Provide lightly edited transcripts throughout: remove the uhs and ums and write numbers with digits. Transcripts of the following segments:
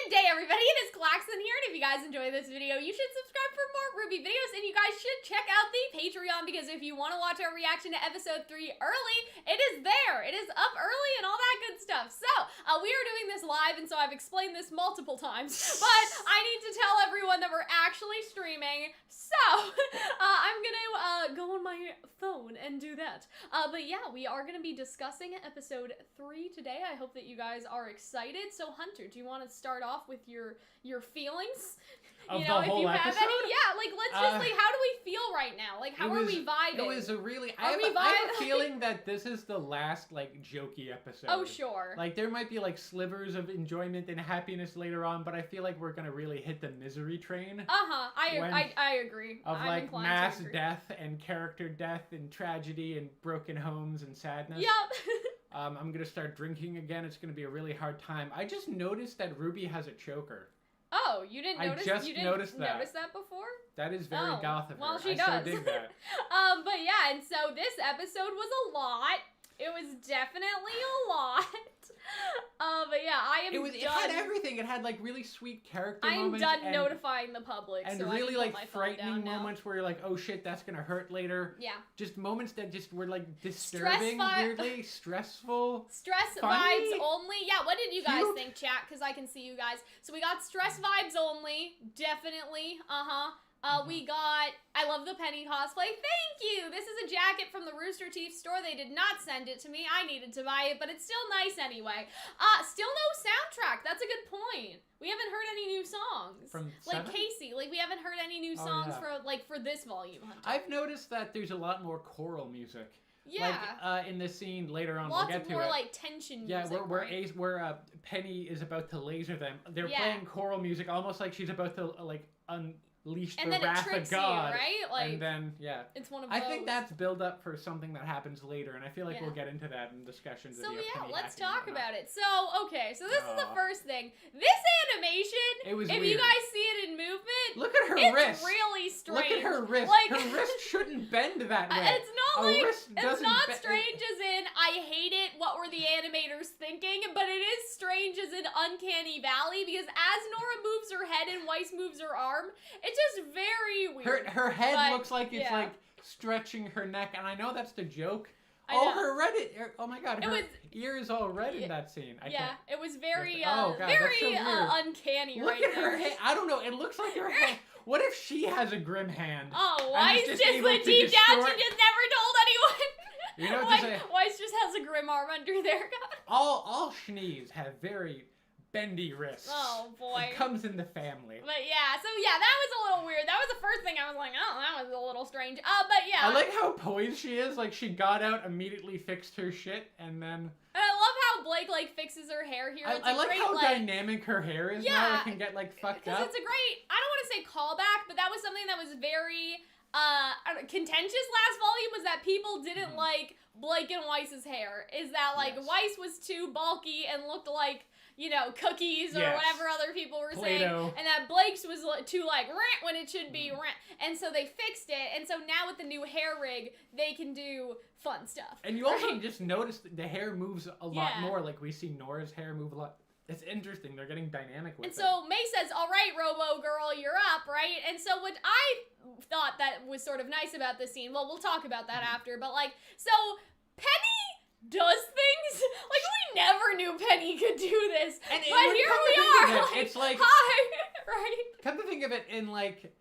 Good day, everybody. It is Calxiyn here, and if you guys enjoy this video, you should subscribe for more RWBY videos, and you guys should check out the Patreon, because if you want to watch our reaction to episode 3 early, it is there. It is up early and all that good stuff. So, we are doing this live, and so I've explained this multiple times, but I need to tell everyone that we're actually streaming, so I'm gonna go on my phone and do that. But yeah, we are gonna be discussing episode 3 today. I hope that you guys are excited. So, Hunter, do you want to start off with your feelings? Of you know, the whole if you have episode? any, yeah, like let's just like, how do we feel right now? Like, how are we vibing? It was a really. I have a feeling that this is the last like jokey episode. Oh sure. Like there might be like slivers of enjoyment and happiness later on, but I feel like we're gonna really hit the misery train. I agree. Of like mass death and character death and tragedy and broken homes and sadness. Yep. I'm gonna start drinking again. It's gonna be a really hard time. I just noticed that RWBY has a choker. Oh, you didn't notice? You didn't notice that before? That is very goth of her. Well, she does. I so dig that. But yeah, and so this episode was a lot. It was definitely a lot. But yeah, It had everything. It had like really sweet character moments. I'm done notifying the public. And so really I like my frightening moments where you're like, oh shit, that's gonna hurt later. Yeah. Just moments that just were like disturbing, weirdly, stressful. Stress funny, vibes only. Yeah, what did you guys think, chat? Because I can see you guys. So we got stress vibes only. Definitely. We got, I love the Penny cosplay. Thank you! This is a jacket from the Rooster Teeth store. They did not send it to me. I needed to buy it, but it's still nice anyway. Still no soundtrack. That's a good point. We haven't heard any new songs. From like 7? Casey, like we haven't heard any new songs for this volume, Hunter. I've noticed that there's a lot more choral music. Yeah. Like, in this scene later on, we'll get to it. Lots more, like, tension music, where Penny is about to laser them. They're playing choral music, almost like she's about to, like, unleash the wrath of God. You, right? Like, and then, it's one of those. I think that's build up for something that happens later, and I feel like we'll get into that in discussions. So, Penny let's talk about it. So, okay, so this is the first thing. This animation, if you guys see it in movement, look at her wrist. It's really strange. Look at her wrist. Like, her wrist shouldn't bend that way. It's not like, it's not strange as in, I hate it, what were the animators thinking, but it is strange as in Uncanny Valley, because as Nora moves her head and Weiss moves her arm, it's just very weird. Her head looks like it's like stretching her neck, and I know that's the joke. Oh my god, her ear is all red in that scene. It was very, very uncanny. Look at her head. I don't know, it looks like her head. What if she has a grim hand? Oh, Weiss just like deep down, she just never told anyone. You know what to say? Weiss just has a grim arm under there. All Schnees have very bendy wrists. Oh boy. It comes in the family. But yeah, so yeah, that was a little weird. That was the first thing I was like, oh, that was a little strange. But yeah. I like how poised she is. Like, she got out, immediately fixed her shit, and then... And I love how Blake, like, fixes her hair here. I like how dynamic her hair is now. It can get, like, fucked up. Because it's a great, I don't want to say callback, but that was something that was very... contentious last volume, was that people didn't like Blake and Weiss's hair. Is that, like, Weiss was too bulky and looked like, you know, cookies or whatever other people were saying. And that Blake's was too, like, rant when it should be rant. And so they fixed it. And so now with the new hair rig, they can do fun stuff. And you also just notice that the hair moves a lot more. Like, we see Nora's hair move a lot. It's interesting. They're getting dynamic with it. And so May says, all right, Robo Girl, you're up, right? And so what I thought that was sort of nice about this scene, well, we'll talk about that after, but, like, so Penny does things? Like, we never knew Penny could do this. But here we are. It's like, hi, right? Come to think of it in, like... It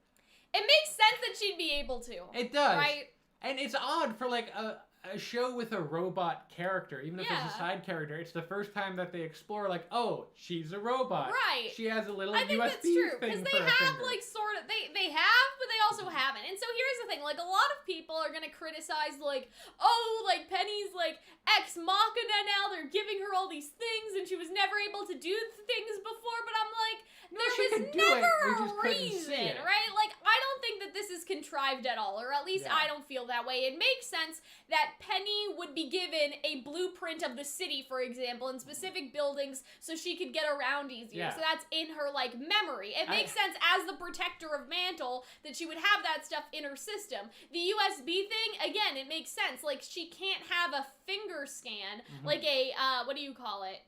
makes sense that she'd be able to. It does. Right? And it's odd for, like, a show with a robot character, even if it's a side character. It's the first time that they explore, like, oh, she's a robot. Right. She has a little USB thing. I think that's true, because they have, like, sort of, they have, but they also haven't. And so here's the thing, like, a lot of people are gonna criticize, like, oh, like, Penny's, like, ex machina now, they're giving her all these things, and she was never able to do things before, but I'm like, there was never a reason, right? Like, I don't think that this is contrived at all, or at least I don't feel that way. It makes sense that Penny would be given a blueprint of the city, for example, in specific buildings so she could get around easier. So that's in her, like, memory. It makes sense as the protector of Mantle that she would have that stuff in her system. The USB thing, again, it makes sense. Like, she can't have a finger scan, like a, what do you call it?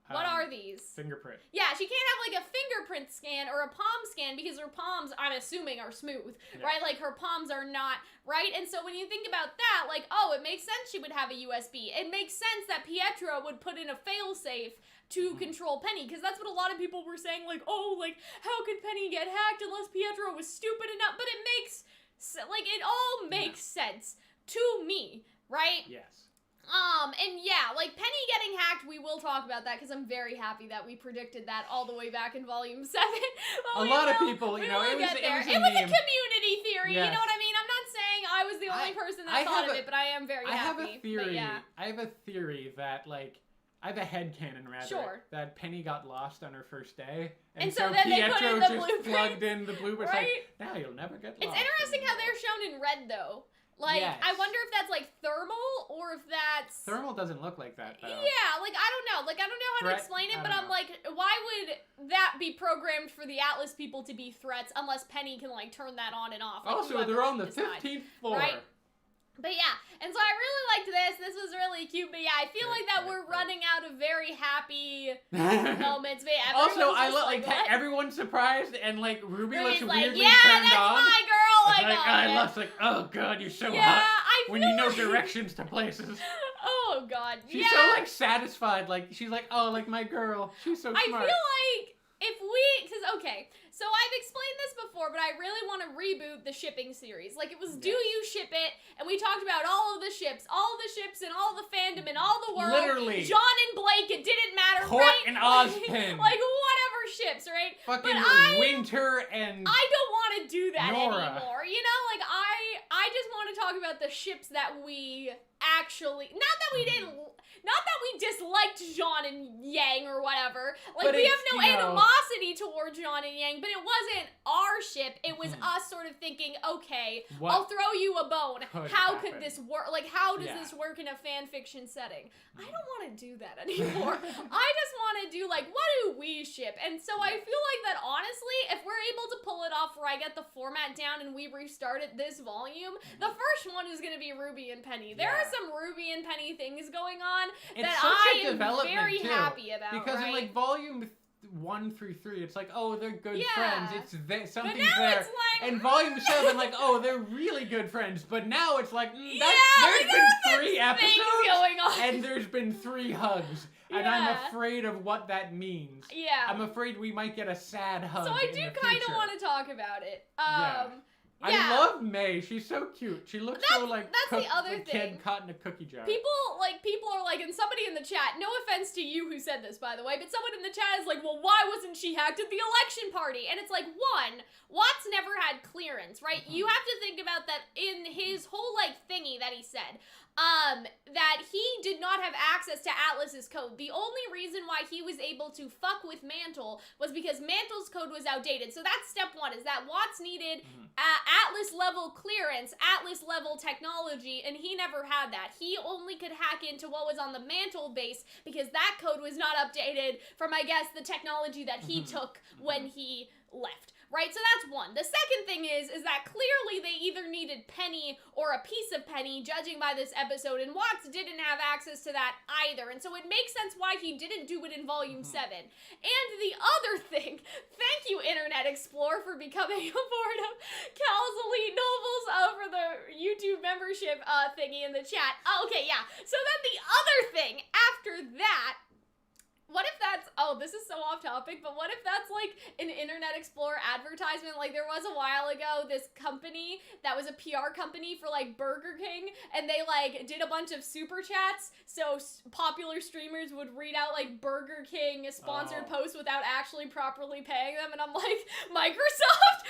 What are these? Fingerprint. Yeah, she can't have, like, a fingerprint scan or a palm scan because her palms, I'm assuming, are smooth, right? Like, her palms are not, right? And so when you think about that, like, oh, it makes sense she would have a USB. It makes sense that Pietro would put in a failsafe to control Penny, because that's what a lot of people were saying, like, oh, like, how could Penny get hacked unless Pietro was stupid enough? But it makes, like, it all makes sense to me, right? Yes. And yeah, like, Penny getting hacked, we will talk about that, because I'm very happy that we predicted that all the way back in Volume 7. A lot of people, you know, it was a community theory, you know what I mean? I'm not saying I was the only person that thought of it, but I am very happy. I have a theory that, like, I have a headcanon, rather, that Penny got lost on her first day, and so then Pietro just plugged in the blueprint, right? like, now you'll never get lost. It's interesting how they're shown in red, though. Like, I wonder if that's, like, thermal, or if that's... Thermal doesn't look like that, though. Yeah, like, I don't know. Like, I don't know how to explain it, but I'm like, why would that be programmed for the Atlas people to be threats unless Penny can, like, turn that on and off? Like, also, they're on the 15th floor. Right? But yeah, and so I really liked this. This was really cute. But yeah, I feel like that we're running out of very happy moments. But yeah, also, I look like everyone's surprised, and like Ruby looks weirdly yeah, turned that's on. my girl. I love like, oh god, you're so hot. When you know directions to places. Oh god. She's so like satisfied. Like she's like, oh, like my girl. She's so smart. I feel like so I've explained this before, but I really want to reboot the shipping series. Like, it was Do You Ship It? And we talked about all of the ships and all the fandom and all the world. Literally. John and Blake, it didn't matter, Court right? and Ozpin. Like, whatever ships, right? Fucking Winter and I don't want to do that Nora. anymore. You know, like, I just want to talk about the ships that we actually... Not that we disliked Jean and Yang or whatever. Like, we have no animosity towards Jean and Yang, but it wasn't our ship. It was us sort of thinking, okay, I'll throw you a bone. How could this work? Like, how does this work in a fan fiction setting? I don't want to do that anymore. I just want to do, like, what do we ship? And so I feel like that, honestly, if we're able to pull it off where I get the format down and we restart it this volume, the first one is going to be Ruby and Penny. There are some Ruby and Penny things going on that I am very happy about, because in like volume 1 through 3, it's like, oh, they're good friends. It's something's there. It's like, and volume 7, like, oh, they're really good friends. But now it's like, there's been 3 episodes going on. and there's been 3 hugs. And I'm afraid of what that means. Yeah. I'm afraid we might get a sad hug. So I do kind of want to talk about it. I love May. She's so cute. She looks so like the other kid caught in a cookie jar. People are like, and somebody in the chat, no offense to you who said this, by the way, but someone in the chat is like, well, why wasn't she hacked at the election party? And it's like, one, Watts never had clearance, right? You have to think about that in his whole, like, thingy that he said. That he did not have access to Atlas's code. The only reason why he was able to fuck with Mantle was because Mantle's code was outdated. So that's step 1, is that Watts needed Atlas-level clearance, Atlas-level technology, and he never had that. He only could hack into what was on the Mantle base because that code was not updated from, I guess, the technology that he took when he left. Right, so that's one. The second thing is that clearly they either needed Penny or a piece of Penny, judging by this episode, and Watts didn't have access to that either, and so it makes sense why he didn't do it in Volume 7. And the other thing, thank you, Internet Explorer, for becoming a part of Cal's Elite Novels for the YouTube membership thingy in the chat. Okay, yeah. So then the other thing, after that, what if that's, this is so off topic, but what if that's like an Internet Explorer advertisement? Like, there was a while ago this company that was a PR company for like Burger King, and they like did a bunch of super chats so popular streamers would read out like Burger King sponsored posts without actually properly paying them, and I'm like, Microsoft?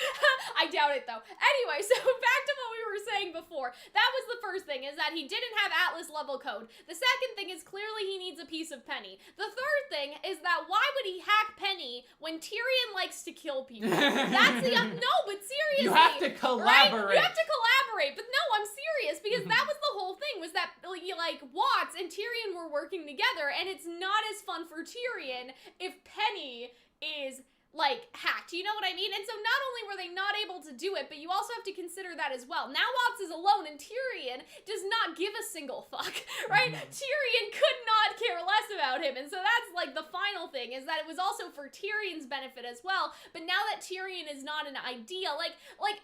I doubt it though. Anyway, so back to what we were saying before. That was the first thing, is that he didn't have Atlas level code. The second thing is clearly he needs a piece of Penny. The third thing is that why would he hack Penny when Tyrion likes to kill people? That's the no, but seriously, you have to collaborate. Right? You have to collaborate, but no, I'm serious, because that was the whole thing, was that like Watts and Tyrion were working together, and it's not as fun for Tyrion if Penny is like, hacked. You know what I mean? And so not only were they not able to do it, but you also have to consider that as well. Now Watts is alone, and Tyrion does not give a single fuck, right? Tyrion could not care less about him, and so that's, like, the final thing, is that it was also for Tyrion's benefit as well, but now that Tyrion is not an idea, like,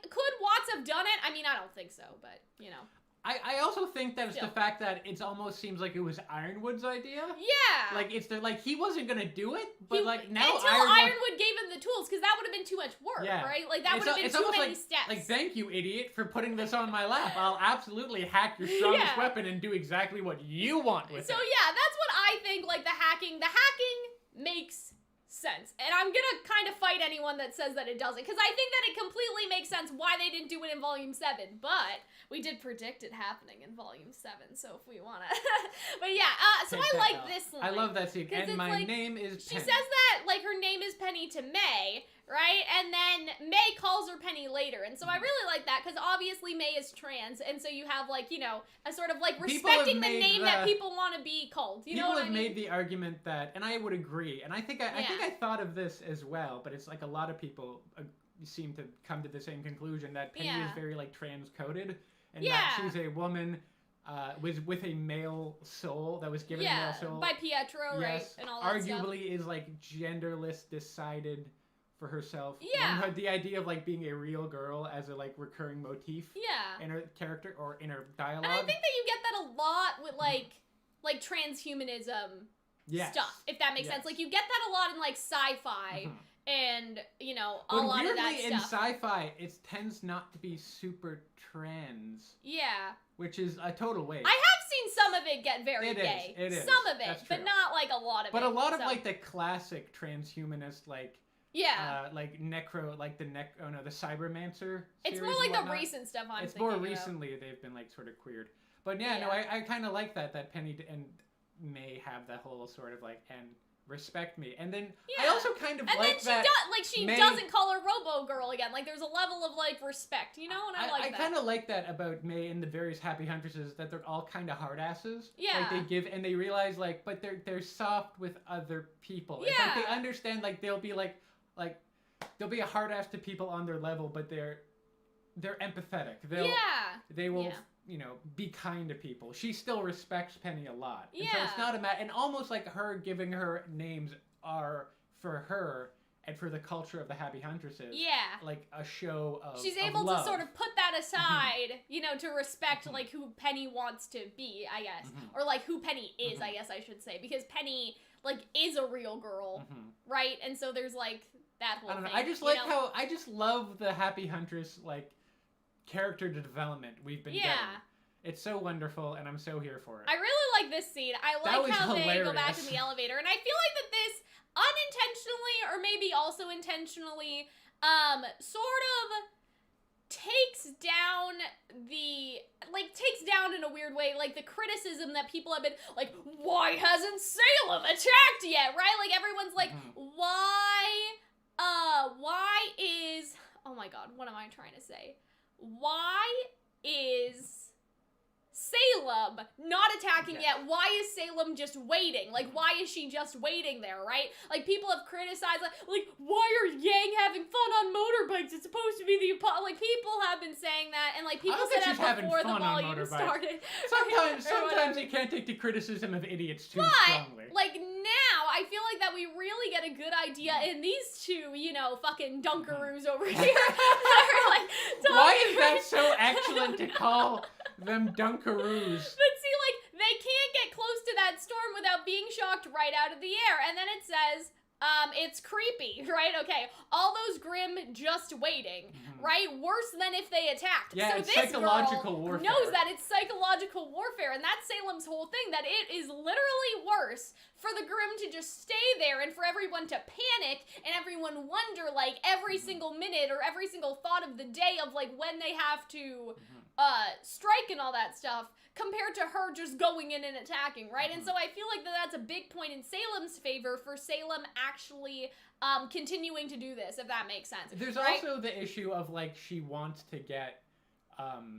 could Watts have done it? I mean, I don't think so, but, you know. I also think that it's the fact that it almost seems like it was Ironwood's idea. Yeah. Like, it's like, he wasn't gonna do it, but like, now until Ironwood gave him the tools, because that would have been too much work, right? Like, that would have been too many steps. Like, thank you, idiot, for putting this on my lap. I'll absolutely hack your strongest weapon and do exactly what you want with it. So yeah, that's what I think, like, the hacking makes sense. And I'm gonna kind of fight anyone that says that it doesn't, because I think that it completely makes sense why they didn't do it in Volume 7, but we did predict it happening in Volume 7, so if we wanna... But yeah, so I like this line. I love that scene, and my name is Penny. She says that, like, her name is Penny to May, right? And then May calls her Penny later, and so I really like that, because obviously May is trans, and so you have, like, you know, a sort of, like, respecting the name that people want to be called. You know what I mean? People have made the argument that, and I would agree, and I think I thought of this as well, but it's like a lot of people seem to come to the same conclusion that Penny is very, like, trans-coded, and that she's a woman with a male soul that was given a male soul. By Pietro, right? And all that stuff. Arguably is, like, genderless, decided for herself. Yeah. And the idea of, like, being a real girl as a, like, recurring motif in her character or in her dialogue. And I think that you get that a lot with, like transhumanism stuff, if that makes sense. Like, you get that a lot in, like, sci-fi and, you know, a lot of that stuff. In sci-fi, it tends not to be super trans. Yeah. Which is a total waste. I have seen some of it get very gay. It is. Some of it, but not, like, a lot of it. But a lot of, like, the classic transhumanist, like... Yeah. Like the Cybermancer. It's more like the recent stuff I'm thinking more recently they've been, like, sort of queered. But I kind of like that Penny and May have that whole sort of, like, and respect me. And then I also kind of like that. She doesn't call her Robo Girl again. Like, there's a level of, like, respect, you know? And I like that. I kind of like that about May and the various Happy Huntresses, that they're all kind of hard asses. Yeah. Like, they realize, like, but they're soft with other people. Yeah. It's like they understand, like, they'll be like they'll be a hard ass to people on their level, but they're empathetic. They will you know, be kind to people. She still respects Penny a lot. And so it's not and almost like her giving her names are for her and for the culture of the Happy Huntresses. Yeah. Like a show of she's able to sort of put that aside, you know, to respect like who Penny wants to be, I guess. Or like who Penny is, I guess I should say. Because Penny like is a real girl, right? And so there's like that whole thing. I just like how I just love the Happy Huntress like character development we've been getting. It's so wonderful, and I'm so here for it. I really like this scene. I like how they go back in the elevator, and I feel like that this unintentionally, or maybe also intentionally, sort of takes down in a weird way, like, the criticism that people have been, like, why hasn't Salem attacked yet, right? Like, everyone's like, why is, oh my god, what am I trying to say? Why is Salem not attacking yet? Why is Salem just waiting? Like, why is she just waiting there, right? Like, people have criticized, like why are Yang having fun on motorbikes? It's supposed to be the, like, people have been saying that, and, like, people said that before the volume started. Sometimes you can't take the criticism of idiots too strongly. Like, now, I feel like that we really get a good idea in these two, you know, fucking Dunkaroos over here. Like, why is that so excellent to call them Dunkaroos? But see, like, they can't get close to that storm without being shocked right out of the air. And then it says, it's creepy, right? Okay, all those Grimm just waiting, right? Worse than if they attacked. Yeah, so it's this psychological girl warfare. knows that it's psychological warfare, and that's Salem's whole thing, that it is literally worse for the Grimm to just stay there and for everyone to panic and everyone wonder, like, every single minute or every single thought of the day of, like, when they have to strike and all that stuff, compared to her just going in and attacking, right? And so I feel like that's a big point in Salem's favor for Salem actually continuing to do this, if that makes sense. There's also the issue of, like, she wants to get Ozpin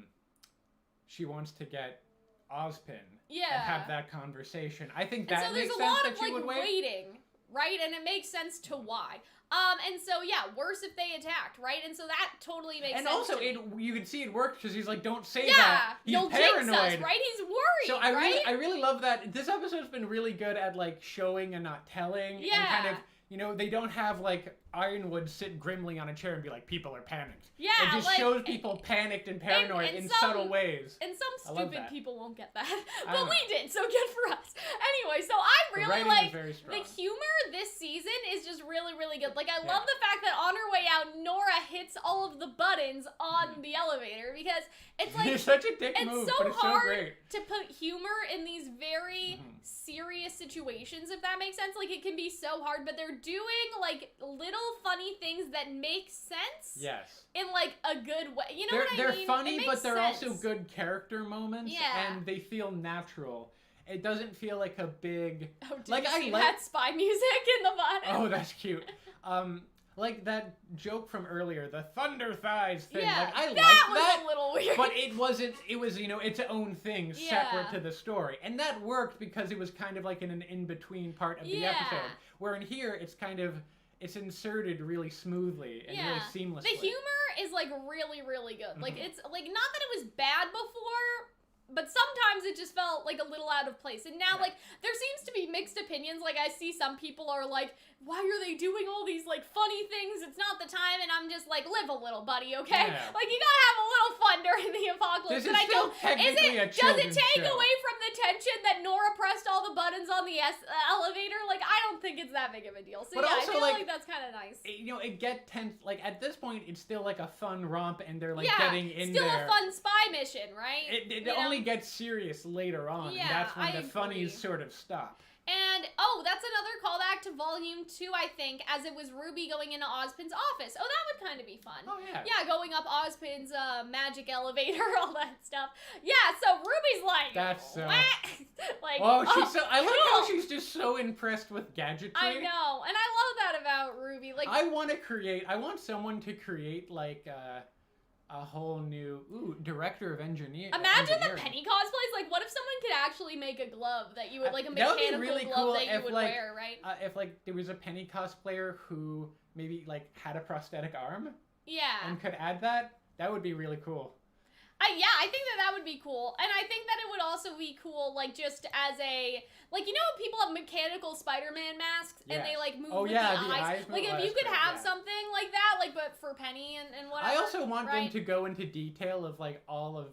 and have that conversation. I think that makes sense that she would wait. Waiting, right? And it makes sense to why. And so, yeah, worse if they attacked, right? And so that totally makes sense. And also, you can see it worked because he's like, don't say that. Yeah, He's you'll paranoid. jinx us, right? He's worried, So right? I really love that. This episode's been really good at, like, showing and not telling. Yeah. And kind of, you know, they don't have, like, Ironwood sit grimly on a chair and be like, people are panicked. Yeah, it just like, shows people panicked and paranoid in subtle ways. And some stupid people won't get that. I But don't we know. did, so good for us. Anyway, so I really writing like is very strong. the humor this season is just really, really good. Like, I Yeah. love the fact that on her way out, Nora hits all of the buttons on the elevator because it's like It's such a dick move, so but it's so hard great. to put humor in these very serious situations, if that makes sense. Like, it can be so hard, but they're doing like little funny things that make sense. Yes. In like a good way. You know what I mean? They're funny, but they're sense. also good character moments. Yeah. And they feel natural. It doesn't feel like a big... Oh, did like, you see I like... that spy music in the bottom? Oh, that's cute. Like that joke from earlier, the thunder thighs thing. Yeah, like, I like that was that, a little weird. but it wasn't. It was, you know, its own thing, Yeah. separate to the story, and that worked because it was kind of like in an in-between part of the Yeah. episode. Where in here, it's kind of inserted really smoothly and really seamlessly. The humor is like really, really good. Like it's like not that it was bad before, but sometimes it just felt like a little out of place. And now, like, there seems to be mixed opinions. Like, I see some people are like, why are they doing all these, like, funny things? It's not the time. And I'm just like, live a little, buddy, okay? Yeah. Like, you gotta have a little fun during the apocalypse. This is and I still technically a does it children's take show. away from the tension that Nora pressed all the buttons on the elevator? Like, I don't think it's that big of a deal. So, But yeah, also, I feel like, like that's kind of nice. You know, it get tense. Like, at this point, it's still like a fun romp, and they're like Yeah, getting in still there. a fun spy mission, right? It You only know? gets serious later on, Yeah, and that's when I the funnies agree. sort of stop. And, that's another callback to Volume 2, I think, as it was RWBY going into Ozpin's office. Oh, that would kind of be fun. Oh, yeah. Yeah, going up Ozpin's magic elevator, all that stuff. Yeah, so RWBY's like... That's so... like, Oh, she's so... I like how cool. she's just so impressed with gadgetry. I know, and I love that about RWBY. Like, I want someone to create, like, a whole new... Ooh, director of engineering. imagine the Penny cosplays. Like, what if someone could actually make a glove that you would, like, a That would be mechanical really glove cool that you if, would like, wear, right? If, like, there was a Penny cosplayer who maybe, like, had a prosthetic arm Yeah. and could add that, that would be really cool. Yeah, I think that would be cool. And I think that it would also be cool, like, just as a... Like, you know when people have mechanical Spider-Man masks? And Yes. they, like, move Oh, with yeah, the the eyes? eyes move. Like, Oh, if you that's could great, have yeah. something like that, like, but for Penny and whatever. I also want them right? to go into detail of, like, all of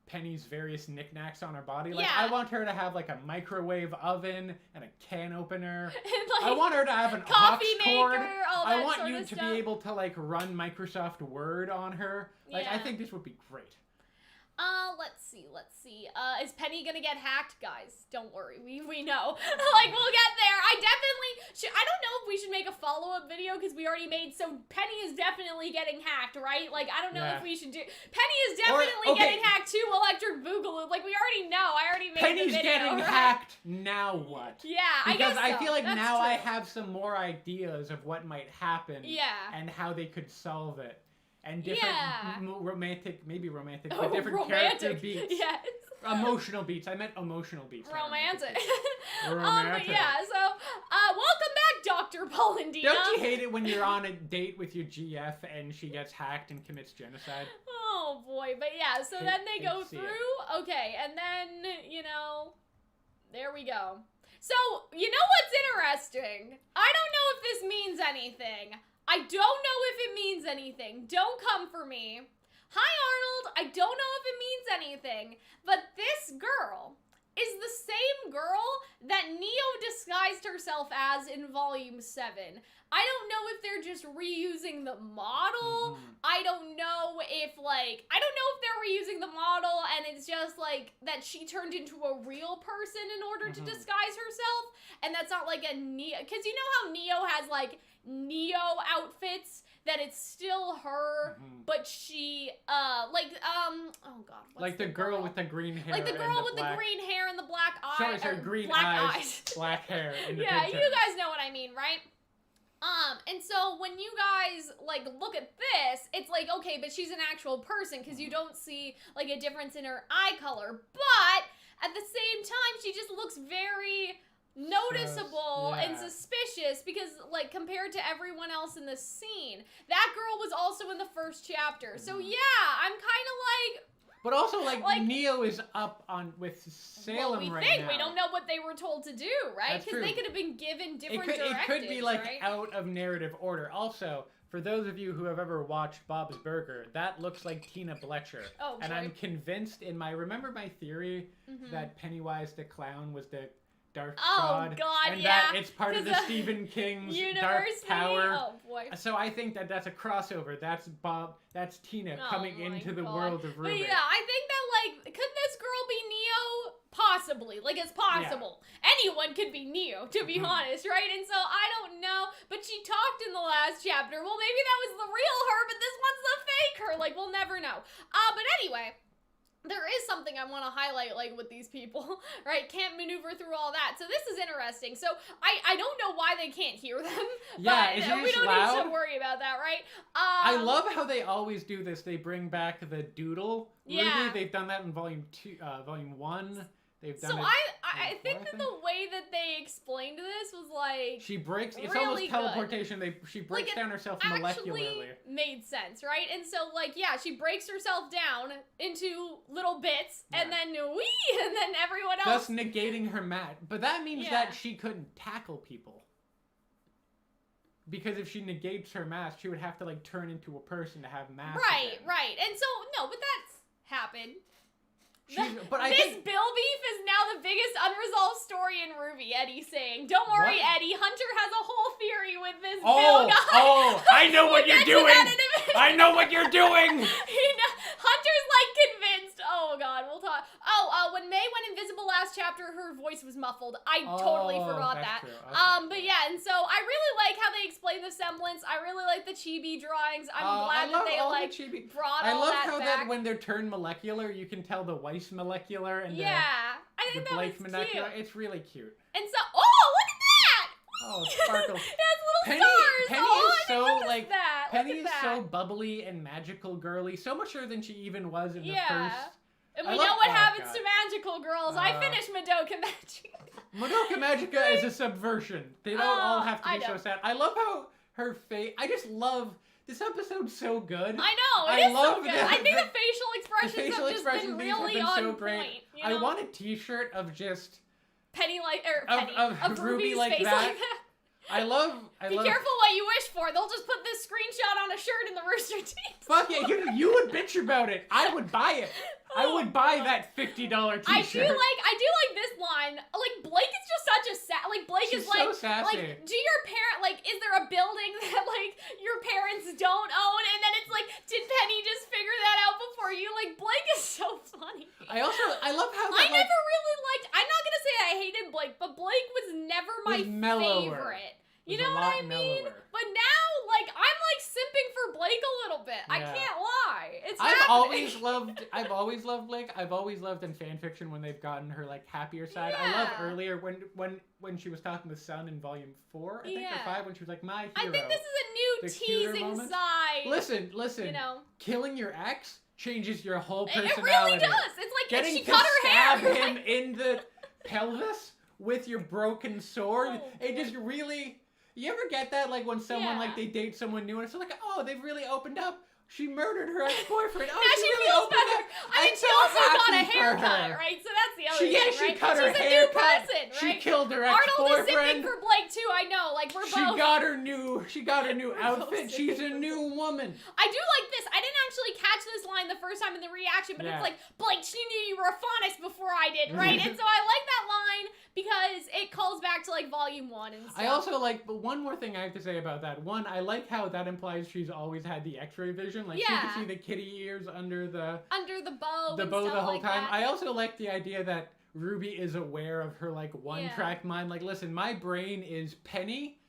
Penny's various knickknacks on her body. Like, Yeah. I want her to have, like, a microwave oven and a can opener. And, like, I want her to have an coffee aux cord. maker, all that I want sort you of to stuff. be able to, like, run Microsoft Word on her. Like, I Yeah. think this would be great. Let's see. Is Penny gonna get hacked? Guys, don't worry. We know. Like, we'll get there. I don't know if we should make a follow-up video because we already made, so Penny is definitely getting hacked, right? Like, I don't know if we should do... Penny is definitely getting hacked too, Electric Boogaloo. Like, we already know. I already made Penny's the video, getting right? hacked, now what? Yeah, Because I guess so. I feel like That's now true. I have some more ideas of what might happen. Yeah. And how they could solve it. And different romantic, maybe romantic, but Oh, different character romantic. beats. Yes. Emotional beats. I meant emotional beats. not Romantic. But Romantic. yeah, so, welcome back, Dr. Polendina. Don't you hate it when you're on a date with your GF and she gets hacked and commits genocide? Oh boy, but yeah, so then they go hate to see it. through, okay, and then, there we go. So, you know what's interesting? I don't know if this means anything. I don't know if it means anything. Don't come for me. Hi, Arnold. I don't know if it means anything, but this girl is the same girl that Neo disguised herself as in Volume 7. I don't know if they're just reusing the model. I don't know if, they're reusing the model and it's just, like, that she turned into a real person in order to disguise herself. And that's not, like, a Neo... Because you know how Neo has, like, Neo outfits? That it's still her, but she, oh god. Like the girl with the green hair. Like the girl and with black... the green hair and the black eyes. Sorry, green black eyes, black hair. In the yeah, pig you tent. guys know what I mean, right? And so when you guys, like, look at this, it's like, okay, but she's an actual person because you don't see, like, a difference in her eye color. But at the same time, she just looks very noticeable and suspicious suspicious because, like, compared to everyone else in the scene, that girl was also in the first chapter. So yeah, I'm kind of like. But also, like Neo is up on with Salem right now. We think we don't know what they were told to do, right? Because they could have been given different directives. It could be like out of narrative order. Also, for those of you who have ever watched Bob's Burger, that looks like Tina Bletcher. Oh, and I'm convinced remember my theory that Pennywise the Clown was the Dark God? Oh, God, and that it's part of the Stephen King's Dark Tower. Oh, boy. So I think that's a crossover. That's Tina coming into the world of RWBY. But yeah, I think that, like, could this girl be Neo? Possibly. Like, it's possible. Yeah. Anyone could be Neo, to be honest, right? And so, I don't know. But she talked in the last chapter. Well, maybe that was the real her, but this one's the fake her. Like, we'll never know. But anyway, there is something I want to highlight, like, with these people, right? Can't maneuver through all that. So this is interesting. So I don't know why they can't hear them. Yeah, but is it we don't loud? need to worry about that, right? I love how they always do this. They bring back the doodle. Yeah. RWBY. They've done that in volume 1. They've done so it I think that the way that they explained this was like she breaks. It's really almost teleportation. She breaks down herself molecularly. Actually made sense, right? And so like she breaks herself down into little bits, and then and then everyone else. Thus negating her mat. But that means that she couldn't tackle people. Because if she negates her mask, she would have to like turn into a person to have mask. Right. And so no, but that's happened. This Bill beef is now the biggest unresolved story in RWBY, Eddie's saying. Don't worry, Eddie. Hunter has a whole theory with this Bill guy. Oh, I know what you're doing. I know what you're doing. Hunter's like convinced. Oh, God. We'll talk. When May went invisible last chapter, her voice was muffled. I totally forgot that. True. Okay. But yeah, and so I really like how they explain the semblance. I really like the chibi drawings. I'm glad that they brought all that back. I love how that when they're turned molecular, you can tell the Weiss molecular and the Blake molecular. Cute. It's really cute. And so, look at that! Oh, sparkles. It has little stars. Penny is so bubbly and magical girly, so much more than she even was in the first. And we know what happens to magical girls. I finished Madoka Magica. Madoka Magica is a subversion. They don't all have to be so sad. I love how her face. I just love. This episode's so good. I know, it is so good. I think the facial expressions have just been really on point. You know? I want a t-shirt of just Penny like, of RWBY like face that. like that. Be careful what you wish for. They'll just put this screenshot on a shirt in the Rooster Teeth. Fuck yeah, you would bitch about it. I would buy it. I would buy that $50 t-shirt. I do like this line. Like, Blake is just such a She's so sassy. Like, do your is there a building that, like, your parents don't own? And then it's like, did Penny just figure that out before you? Like, Blake is so funny. I love how I never really liked, I'm not gonna say I hated Blake, but Blake was never my favorite. You know what I mean? Mellower. But now, like, I'm like simping for Blake a little bit. I can't lie. It's I've happening. always loved Blake. I've always loved in fanfiction when they've gotten her like happier side. Yeah. I love earlier when she was talking to Sun in volume 4, I think, or 5, when she was like, my hero. I think this is a new teasing side. Listen. You know, killing your ex changes your whole personality. It really does. It's like getting she cut her hair. Stab him in the pelvis with your broken sword. It just really. You ever get that, like, when someone, like, they date someone new, and it's like, oh, they've really opened up. She murdered her ex-boyfriend. Oh, now she really feels opened better. up. I mean, she also got a haircut, right? So that's the other thing, right? She cut her She's a haircut. new person, right? She killed her Arnold is ex-boyfriend. sipping for Blake, too, I know. Like, we're both. She got her new outfit. She's a new woman. I do like this. I didn't actually catch this line the first time in the reaction, but it's like, Blake, she knew you were a faunus before I did, right? And so I like that line because it calls back to, like, volume 1 and stuff. I also like, but one more thing I have to say about that. One, I like how that implies she's always had the x-ray vision. Like, she can see the kitty ears under the bow the whole like time. that. I also like the idea that RWBY is aware of her like one-track mind. Like, listen, my brain is Penny,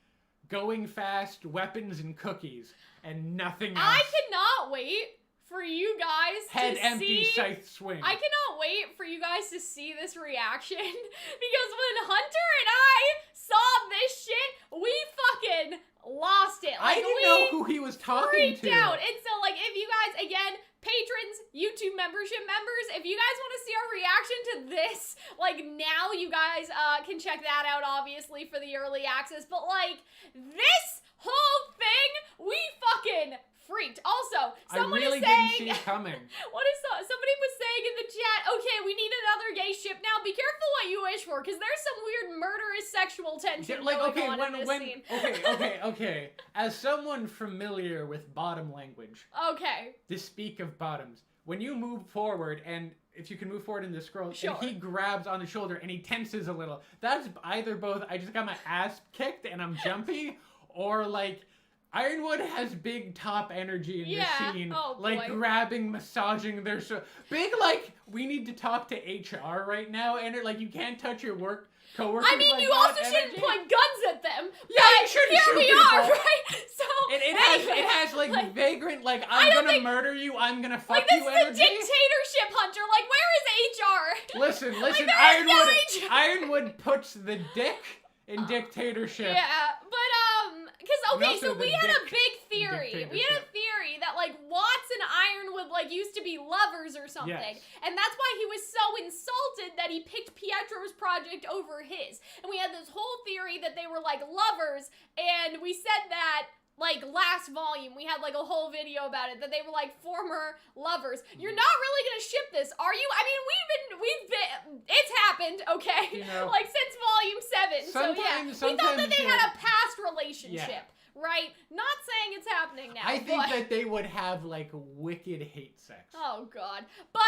going fast, weapons, and cookies, and nothing else. I cannot wait for you guys Head to empty, see. scythe swing. I cannot wait for you guys to see this reaction because when Hunter and I saw this shit, we fucking lost it. Like, I didn't know who he was talking to. Freaked out. And so, like, if you guys, again, patrons, YouTube membership members, if you guys want to see our reaction to this, like, now you guys can check that out, obviously, for the early access. But, like, this whole thing, we fucking freaked. Also, someone I really is saying, didn't see it coming. Somebody was saying in the chat, okay, we need another gay ship now. Be careful what you wish for, because there's some weird murderous sexual tension going on in this scene. Okay. As someone familiar with bottom language, okay, to speak of bottoms, when you move forward, and if you can move forward in the scroll, sure, and he grabs on the shoulder and he tenses a little, that's either both, I just got my ass kicked and I'm jumpy, or like, Ironwood has big top energy in this scene, like grabbing, massaging their big, like, we need to talk to HR right now, and like, you can't touch your coworkers. I mean, like you also shouldn't point guns at them. Yeah, you shouldn't here shoot we people. are, right? So it has like vagrant, like, I'm gonna murder you, I'm gonna fuck you energy. This is the dictatorship, Hunter. Like, where is HR? Listen, like, Ironwood puts the dick in dictatorship. Yeah, but because so we had a big theory. We had a theory that like Watts and Ironwood like used to be lovers or something, and that's why he was so insulted that he picked Pietro's project over his. And we had this whole theory that they were like lovers, and we said that. Like, last volume, we had, like, a whole video about it, that they were, like, former lovers. You're not really gonna ship this, are you? I mean, we've been, it's happened, okay? You know, like, since volume 7, so yeah. We thought that they had a past relationship, right? Not saying it's happening now, I think that they would have, like, wicked hate sex. Oh, God. But,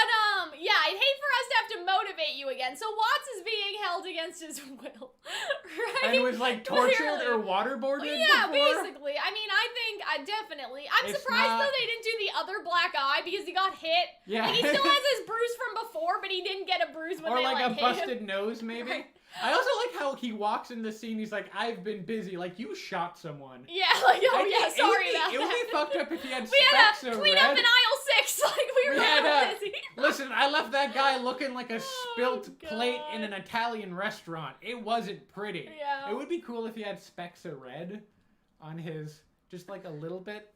yeah, I'd hate for us to have to motivate you again. So Watts is being held against his will, right? And was, like, tortured or waterboarded Yeah, before? basically. I mean, definitely. I'm surprised, though, they didn't do the other black eye, because he got hit. Yeah. Like, he still has his bruise from before, but he didn't get a bruise when they, like, hit him. Or, like, a busted nose, maybe? Right. I also like how he walks in the scene, he's like, I've been busy. Like, you shot someone. Yeah, like, sorry about that. It would be fucked up if he had we had to clean up in aisle 6, like, we were busy. Listen, I left that guy looking like a spilt plate in an Italian restaurant. It wasn't pretty. Yeah. It would be cool if he had specks of red on his, just like a little bit.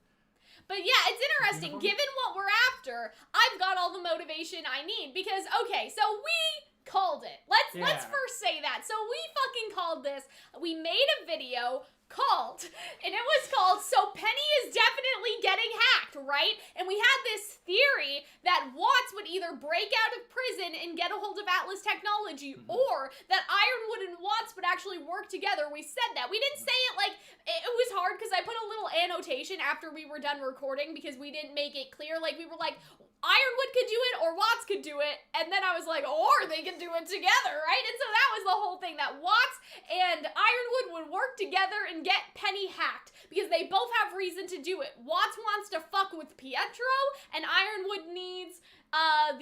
But yeah, it's interesting. Given what we're after, I've got all the motivation I need, because, okay, so we called it. Let's first say that. So we fucking called this. We made a video called, and it was called So Penny is Definitely Getting Hacked, right? And we had this theory that Watts would either break out of prison and get a hold of Atlas technology, or that Ironwood and Watts would actually work together. We said that. We didn't say it like, it was hard because I put a little annotation after we were done recording because we didn't make it clear. Like, we were like, Ironwood could do it or Watts could do it, and then I was like, or they could do it together, right? And so that was the whole thing, that Watts and Ironwood would work together and get Penny hacked, because they both have reason to do it. Watts wants to fuck with Pietro, and Ironwood needs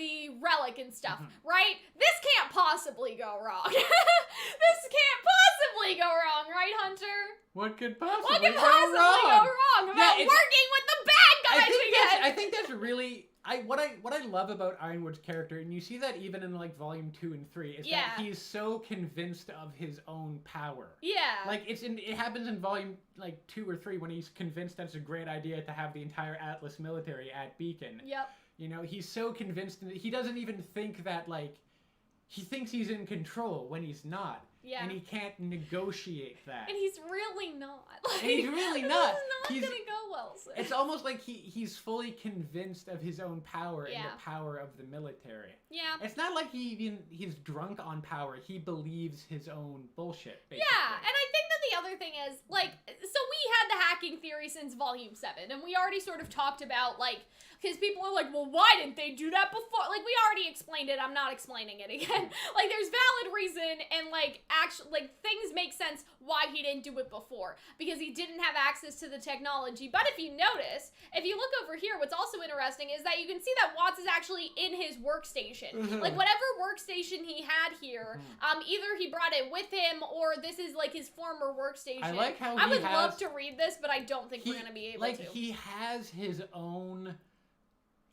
the relic and stuff, right? This can't possibly go wrong. This can't possibly go wrong, right, Hunter? What could possibly go wrong about working with the bad guys I think that's really... what I love about Ironwood's character, and you see that even in like volume 2 and 3, is that he's so convinced of his own power. Yeah. Like it happens in volume like 2 or 3 when he's convinced that it's a great idea to have the entire Atlas military at Beacon. Yep. You know, he's so convinced that he doesn't even think that, like, he thinks he's in control when he's not. Yeah. And he can't negotiate that. And he's really not. Like, and he's really not. This is not gonna go well. So. It's almost like he's fully convinced of his own power and the power of the military. Yeah. It's not like he's drunk on power. He believes his own bullshit, basically. Yeah, and I think that the other thing is, like, so we had the hacking theory since volume 7, and we already sort of talked about, like, because people are like, well, why didn't they do that before? Like, we already explained it. I'm not explaining it again. Like, there's valid reason, and, like, actually, like, things make sense why he didn't do it before. Because he didn't have access to the technology. But if you notice, if you look over here, what's also interesting is that you can see that Watts is actually in his workstation. Like, whatever workstation he had here, either he brought it with him, or this is, like, his former workstation. I like how I would love to read this, but I don't think we're going to be able to. Like, he has his own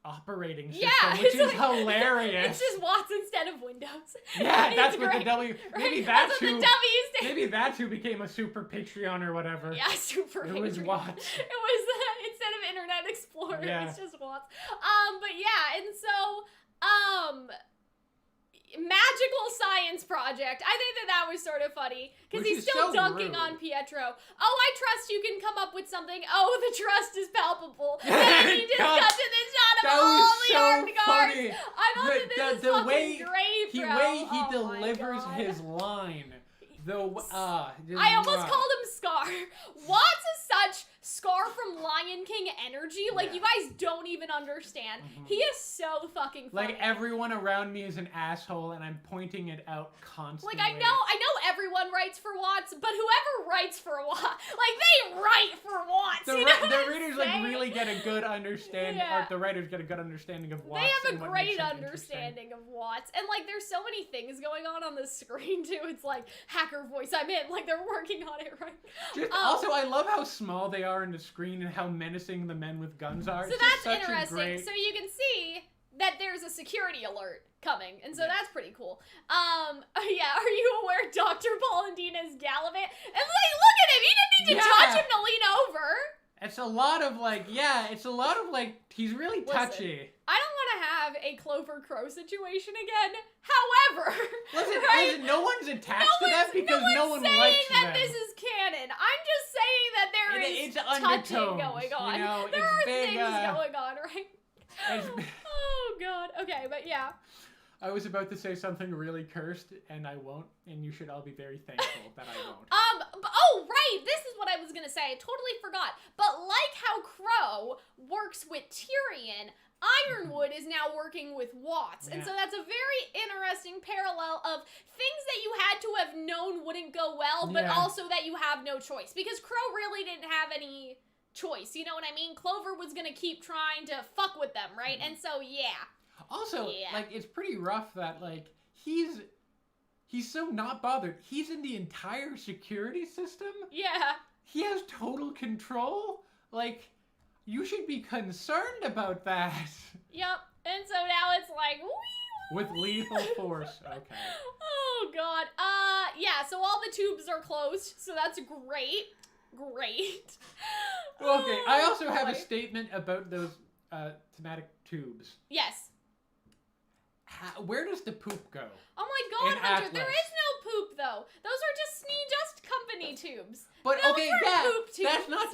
operating system, which is hilarious. It's just Watts instead of Windows. Yeah, that's what the W. Maybe that's what the W stands. Maybe that's who became a super Patreon or whatever. Yeah, super. It was Watts. It was instead of Internet Explorer, it's just Watts. Watts. But yeah, and so, magical science project. I think that was sort of funny because he's still so dunking on Pietro. Oh, I trust you can come up with something. Oh, the trust is palpable. And he just cuts in this shot of all the armed guards. I thought that this is fucking great, bro. The way he delivers his line. I almost called him Scar. Watts is such Scar from Lion King energy. Like, you guys don't even understand. He is so fucking funny. Like, everyone around me is an asshole, and I'm pointing it out constantly. Like, I know everyone writes for Watts, but whoever writes for Watts, like, they write for Watts. The readers, like, really get a good understanding, or the writers get a good understanding of Watts. They have a great understanding of Watts. And, like, there's so many things going on the screen, too. It's like, hacker voice, I'm in. Like, they're working on it, right? Also, I love how small they are in the screen and how menacing the men with guns are. So that's interesting. So you can see that there's a security alert coming, and so that's pretty cool. Yeah, are you aware Dr. Polendina is Gallivant? And like, look at him! He didn't need to touch him to lean over! It's a lot of like, he's really touchy. I don't want to have a Clover Crow situation again. However, listen, no one's attached to that because no one likes them. saying that this is canon. I'm just saying that there is touching going on. You know, there are things going on, right? Oh god. Okay, but yeah. I was about to say something really cursed, and I won't, and you should all be very thankful that I won't. Oh, right! This is what I was gonna say. I totally forgot. But like how Crow works with Tyrion, Ironwood is now working with Watts. And so that's a very interesting parallel of things that you had to have known wouldn't go well, but also that you have no choice. Because Crow really didn't have any choice, you know what I mean? Clover was gonna keep trying to fuck with them, right? And so, Also, like, it's pretty rough that, like, he's so not bothered. He's in the entire security system. Yeah. He has total control. Like, you should be concerned about that. Yep. And so now it's like, with lethal force. Okay. Oh, God. Yeah, so all the tubes are closed, so that's great. Great. Okay, I also have a statement about those thematic tubes. Yes. Where does the poop go? Oh my god, Hunter, there is no poop though. Those are just company tubes. But okay, that's not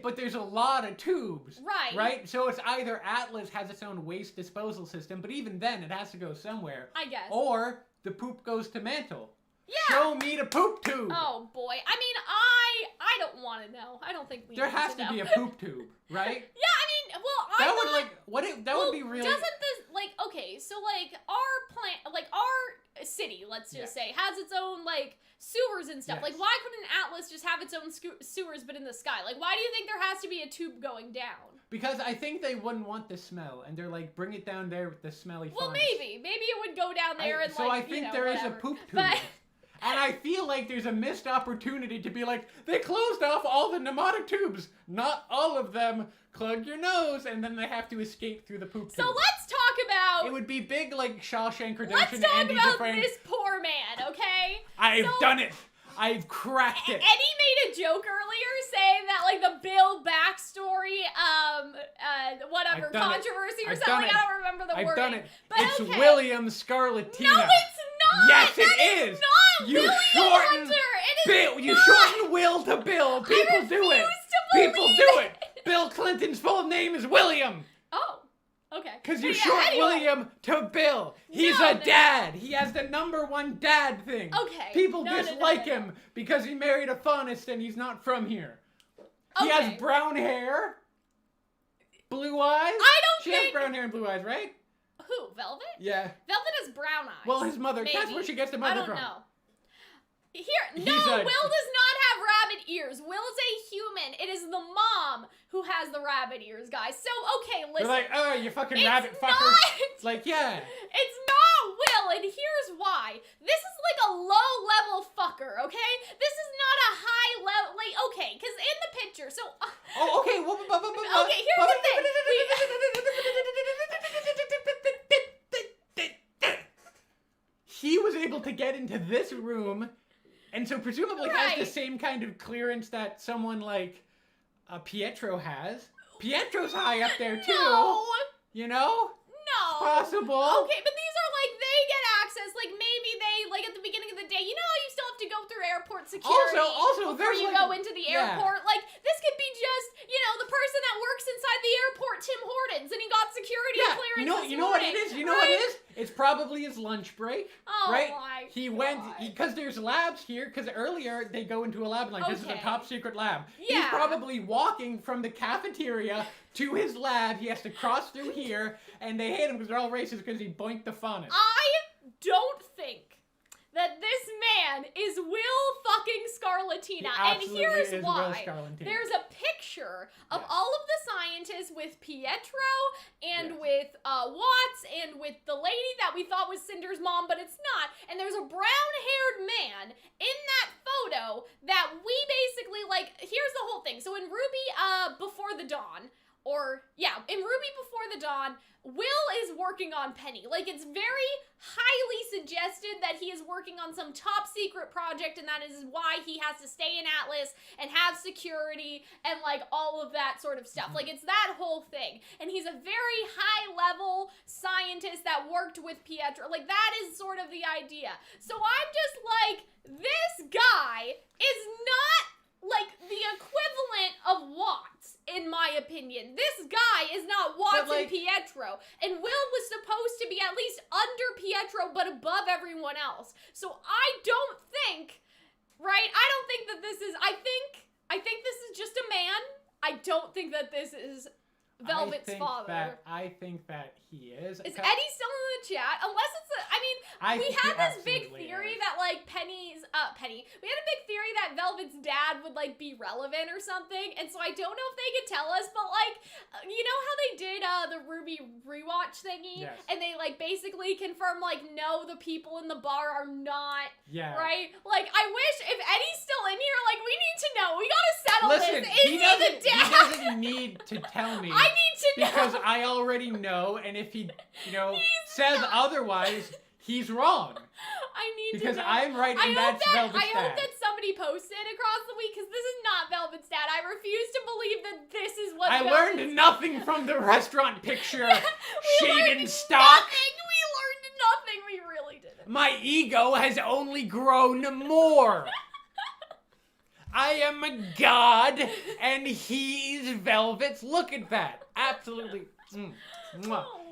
but there's a lot of tubes. Right. Right? So it's either Atlas has its own waste disposal system, but even then it has to go somewhere. I guess. Or the poop goes to Mantle. Yeah. Show me the poop tube. Oh boy. I mean, I don't want to know. I don't think we There has to be a poop tube, right? Yeah, I mean, that would be really. Doesn't this okay? So our city, let's just say, has its own sewers and stuff. Yes. Like, why couldn't Atlas just have its own sewers, but in the sky? Like, why do you think there has to be a tube going down? Because I think they wouldn't want the smell, and they're like, bring it down there with the smelly. Well, maybe it would go down there I think there is a poop tube. But and I feel like there's a missed opportunity to be like, they closed off all the pneumatic tubes. Not all of them. Plug your nose, and then they have to escape through the poop tube. So let's talk about... It would be big like Shawshank Redemption. Let's talk about this poor man, okay? I've done it. I've cracked it. Eddie made a joke earlier saying that the Bill backstory, controversy or something. I don't remember the wording. I've done it. But it's William Scarlatina. No, it's not. Yes, it is. Not you shorten Bill. You shorten Will to Bill. People do it. People do it. Bill Clinton's full name is William. Oh. Okay. Because you short William to Bill. He's a dad. He has the #1 dad thing. Okay. People dislike him because he married a faunist and he's not from here. He has brown hair, blue eyes. She has brown hair and blue eyes, right? Who? Velvet? Yeah. Velvet has brown eyes. Well, his mother. Maybe. That's where she gets the mother from. I don't know. Will does not have rabbit ears. Will is a human. It is the mom who has the rabbit ears, guys. So, okay, listen. They're like, oh, you fucking rabbit fucker. It's like, yeah. It's not Will, and here's why. This is a low-level fucker, okay? This is not a high-level, okay, because in the picture, so... okay, okay, here's the thing. He was able to get into this room... And so presumably has the same kind of clearance that someone like Pietro has. Pietro's high up there too. No. You know? No. It's possible. Okay, but these are like, they get access. Like, maybe they, like, at the beginning of the day, you know how you still have to go through airport security Also, before there's you like, go into the airport. Like, this could be just, you know, the person that works inside the airport, Tim Hortons, and he got security clearance you know what it is? You know what it is? It's probably his lunch break, right? My He God. went, because there's labs here, because earlier they go into a lab and like, this is a top secret lab. Yeah. He's probably walking from the cafeteria to his lab. He has to cross through here, and they hate him because they're all racist because he boinked the funnest. I don't think that this man is Will fucking Scarlatina. And here's why. There's a picture of all of the scientists with Pietro and with Watts and with the lady that we thought was Cinder's mom, but it's not. And there's a brown-haired man in that photo that we basically, like, here's the whole thing. So in RWBY Before the Dawn, in RWBY Before the Dawn, Will is working on Penny. Like, it's very highly suggested that he is working on some top secret project, and that is why he has to stay in Atlas and have security and, like, all of that sort of stuff. Like, it's that whole thing. And he's a very high-level scientist that worked with Pietro. Like, that is sort of the idea. So I'm just like, this guy is not, like, the equivalent of Watts, in my opinion. This guy is not Watts and Pietro. And Will was supposed to be at least under Pietro, but above everyone else. So I don't think, right? I don't think that this is, I think this is just a man. I don't think that this is Velvet's father. I think that he is. Is Eddie still in the chat? Unless it's we had this big theory that, like, we had a big theory that Velvet's dad would, like, be relevant or something, and so I don't know if they could tell us, but, like, you know how they did the RWBY rewatch thingy? Yes. And they, like, basically confirm, like, no, the people in the bar are not, yeah. right? Like, I wish, if Eddie's still in here, like, we need to know. We gotta settle this. Is he the dad? He doesn't need to tell me. I need to know. Because I already know, and if he, says otherwise, he's wrong. I need because to know. I'm right, and that's Velvet's dad. I hope that somebody posted across the week, because this is not Velvet's dad. I refuse to believe that this is what I learned nothing from the restaurant picture, shaded stock. We learned nothing. We really didn't. My ego has only grown more. I am a god, and he's Velvet's. Look at that. Absolutely.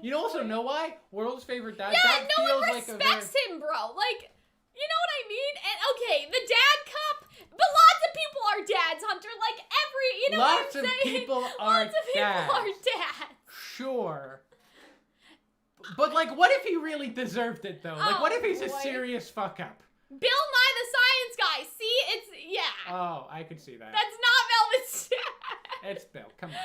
You also know why? World's favorite dad. Yeah, that no feels one like respects him, bro. Like, you know what I mean? And okay, the dad cup, but lots of people are dads, Hunter. Like lots of people are dads. Sure. But, like, what if he really deserved it, though? Like, what if he's a serious fuck-up? Bill Nye the Science Guy. See? Oh, I could see that. That's not Velvet's dad. It's Bill. Come on.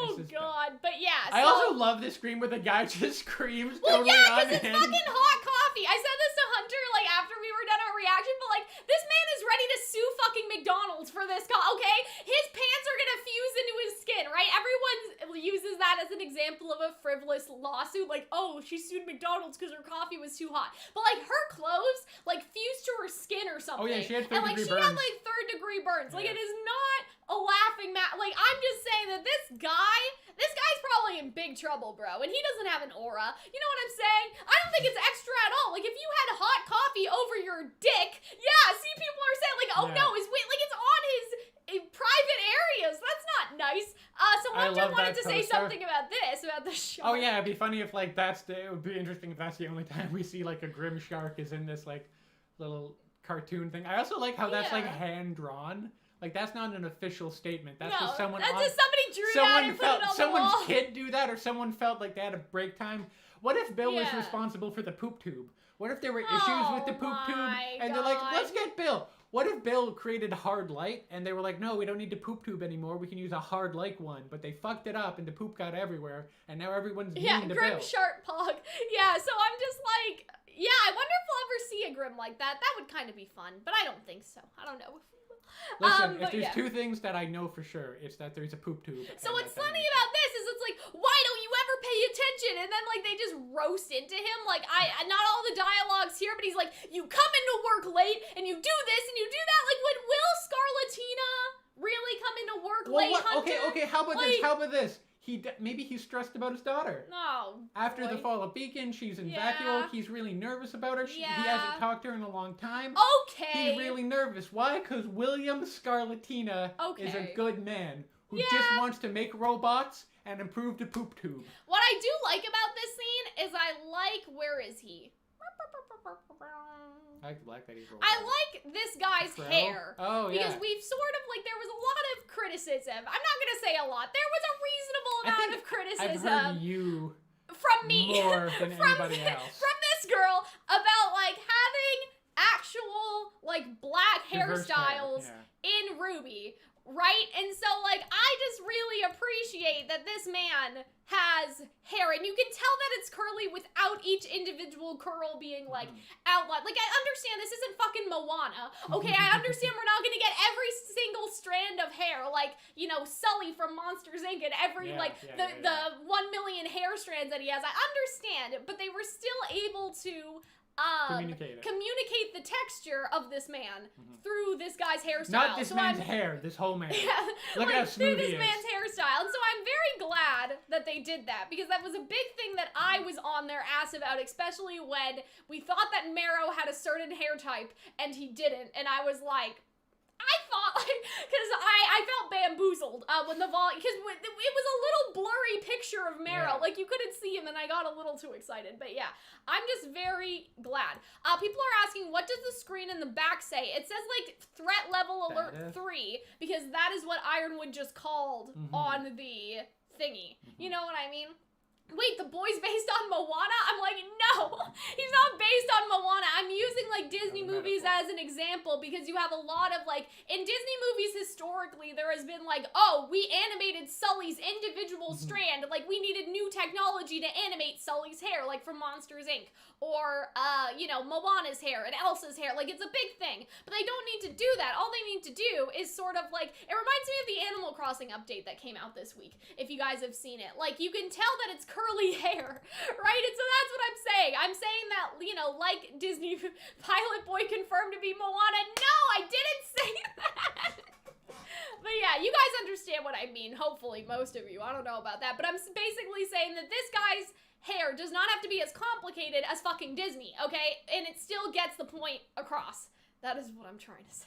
Oh, God. Bill. But, yeah. I also love the scream where the guy just screams totally because it's fucking hot coffee. I said this to Hunter, like, after we were done our reaction, but, like, this man is ready to sue fucking McDonald's for this okay? His pants are gonna fuse into his skin, right? Everyone uses that as an example of a frivolous lawsuit. Like, oh, she sued McDonald's because her coffee was too hot. But, like, her clothes, like, fused to her skin or something. Oh, yeah, she had third-degree burns. And, like, she had, like, third-degree burns. Like, it is not a laughing matter. Like, I'm just saying that this guy's probably in big trouble, bro. And he doesn't have an aura. You know what I'm saying? I don't think it's extra at all. Like, if you had hot coffee over your dick, see, people are saying, like, oh, no, it's on his private areas. That's not nice. So Hunter wanted to say something about the shark. Oh, yeah, it'd be funny if, like, it would be interesting if that's the only time we see, like, a grim shark is in this, like, little cartoon thing. I also like how that's, like, hand-drawn. Like, that's not an official statement. That's just someone. That's just somebody drew that and put it on the wall. Someone's kid do that, or someone felt like they had a break time. What if Bill was responsible for the poop tube? What if there were issues with the poop tube, and they're like, let's get Bill. What if Bill created hard light, and they were like, no, we don't need the poop tube anymore. We can use a hard light one, but they fucked it up, and the poop got everywhere, and now everyone's mean to Bill. Grim shark pog. Yeah, so I'm just like, I wonder if we'll ever see a Grim like that. That would kind of be fun, but I don't think so. I don't know. Listen, if there's two things that I know for sure, it's that there's a poop tube. So what's funny about this is it's like, why don't you ever pay attention? And then, like, they just roast into him. Like, not all the dialogue's here, but he's like, you come into work late, and you do this, and you do that. Like, would Will Scarlatina really come into work orc lay hunter. Okay, how about this? How about this? Maybe he's stressed about his daughter. No. After the fall of Beacon, she's in vacuole. He's really nervous about her. He hasn't talked to her in a long time. Okay. He's really nervous. Why? Because William Scarlatina is a good man who just wants to make robots and improve the poop tube. What I do like about this scene is I like, where is he? I like that he's robot. I like this guy's hair. Oh, yeah. Because we've sort of, like, there was a lot of criticism. I'm not going to say a lot. There was a reasonable amount of criticism. I've heard you from me. More than anybody else. From this girl about, like, having actual, like, black hairstyles in RWBY. Right? And so, like, I just really appreciate that this man has hair. And you can tell that it's curly without each individual curl being, like, outlined. Like, I understand this isn't fucking Moana. Okay, I understand we're not gonna get every single strand of hair. Like, you know, Sully from Monsters, Inc. and every, the 1 million hair strands that he has. I understand. But they were still able to... communicate the texture of this man through this guy's hairstyle. Not this man's hair, this whole man. Look at how smooth he is. Through this man's hairstyle. And so I'm very glad that they did that, because that was a big thing that I was on their ass about, especially when we thought that Marrow had a certain hair type and he didn't. And I was like, I thought, like, because I felt bamboozled when the volume, because it was a little blurry picture of Marrow. Like, you couldn't see him, and I got a little too excited. But yeah, I'm just very glad. People are asking, what does the screen in the back say? It says, like, threat level alert 3, because that is what Ironwood just called on the thingy. You know what I mean? Wait, the boy's based on Moana? I'm like, no, he's not based on Moana. I'm using, like, Disney movies as an example, because you have a lot of, like, in Disney movies historically, there has been, like, oh, we animated Sully's individual strand. Like, we needed new technology to animate Sully's hair, like from Monsters, Inc. Or, you know, Moana's hair and Elsa's hair. Like, it's a big thing. But they don't need to do that. All they need to do is sort of, like, it reminds me of the Animal Crossing update that came out this week, if you guys have seen it. Like, you can tell that it's curly hair, right? And so that's what I'm saying. I'm saying that, you know, like Disney Pilot Boy confirmed to be Moana. No, I didn't say that. But yeah, you guys understand what I mean. Hopefully, most of you. I don't know about that. But I'm basically saying that this guy's hair does not have to be as complicated as fucking Disney, okay? And it still gets the point across. That is what I'm trying to say.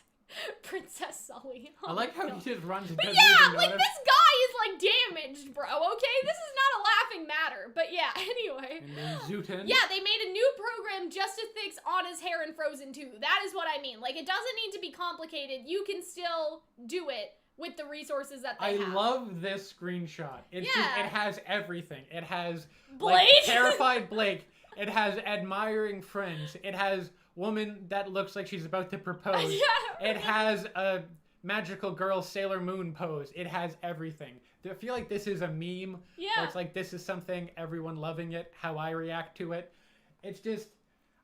Princess Sully. I like how he just runs and doesn't even notice. Like, this guy is, like, damaged, bro, okay? This is not a laughing matter. But yeah, anyway. And then Zootin. Yeah, they made a new program just to fix Anna's hair in Frozen 2. That is what I mean. Like, it doesn't need to be complicated. You can still do it with the resources that they have. I love this screenshot. It's just, it has everything. It has Blake? Like, terrified Blake. It has admiring friends. It has woman that looks like she's about to propose. It has a magical girl Sailor Moon pose. It has everything. I feel like this is a meme. Yeah. It's like, this is something, everyone loving it, how I react to it. It's just,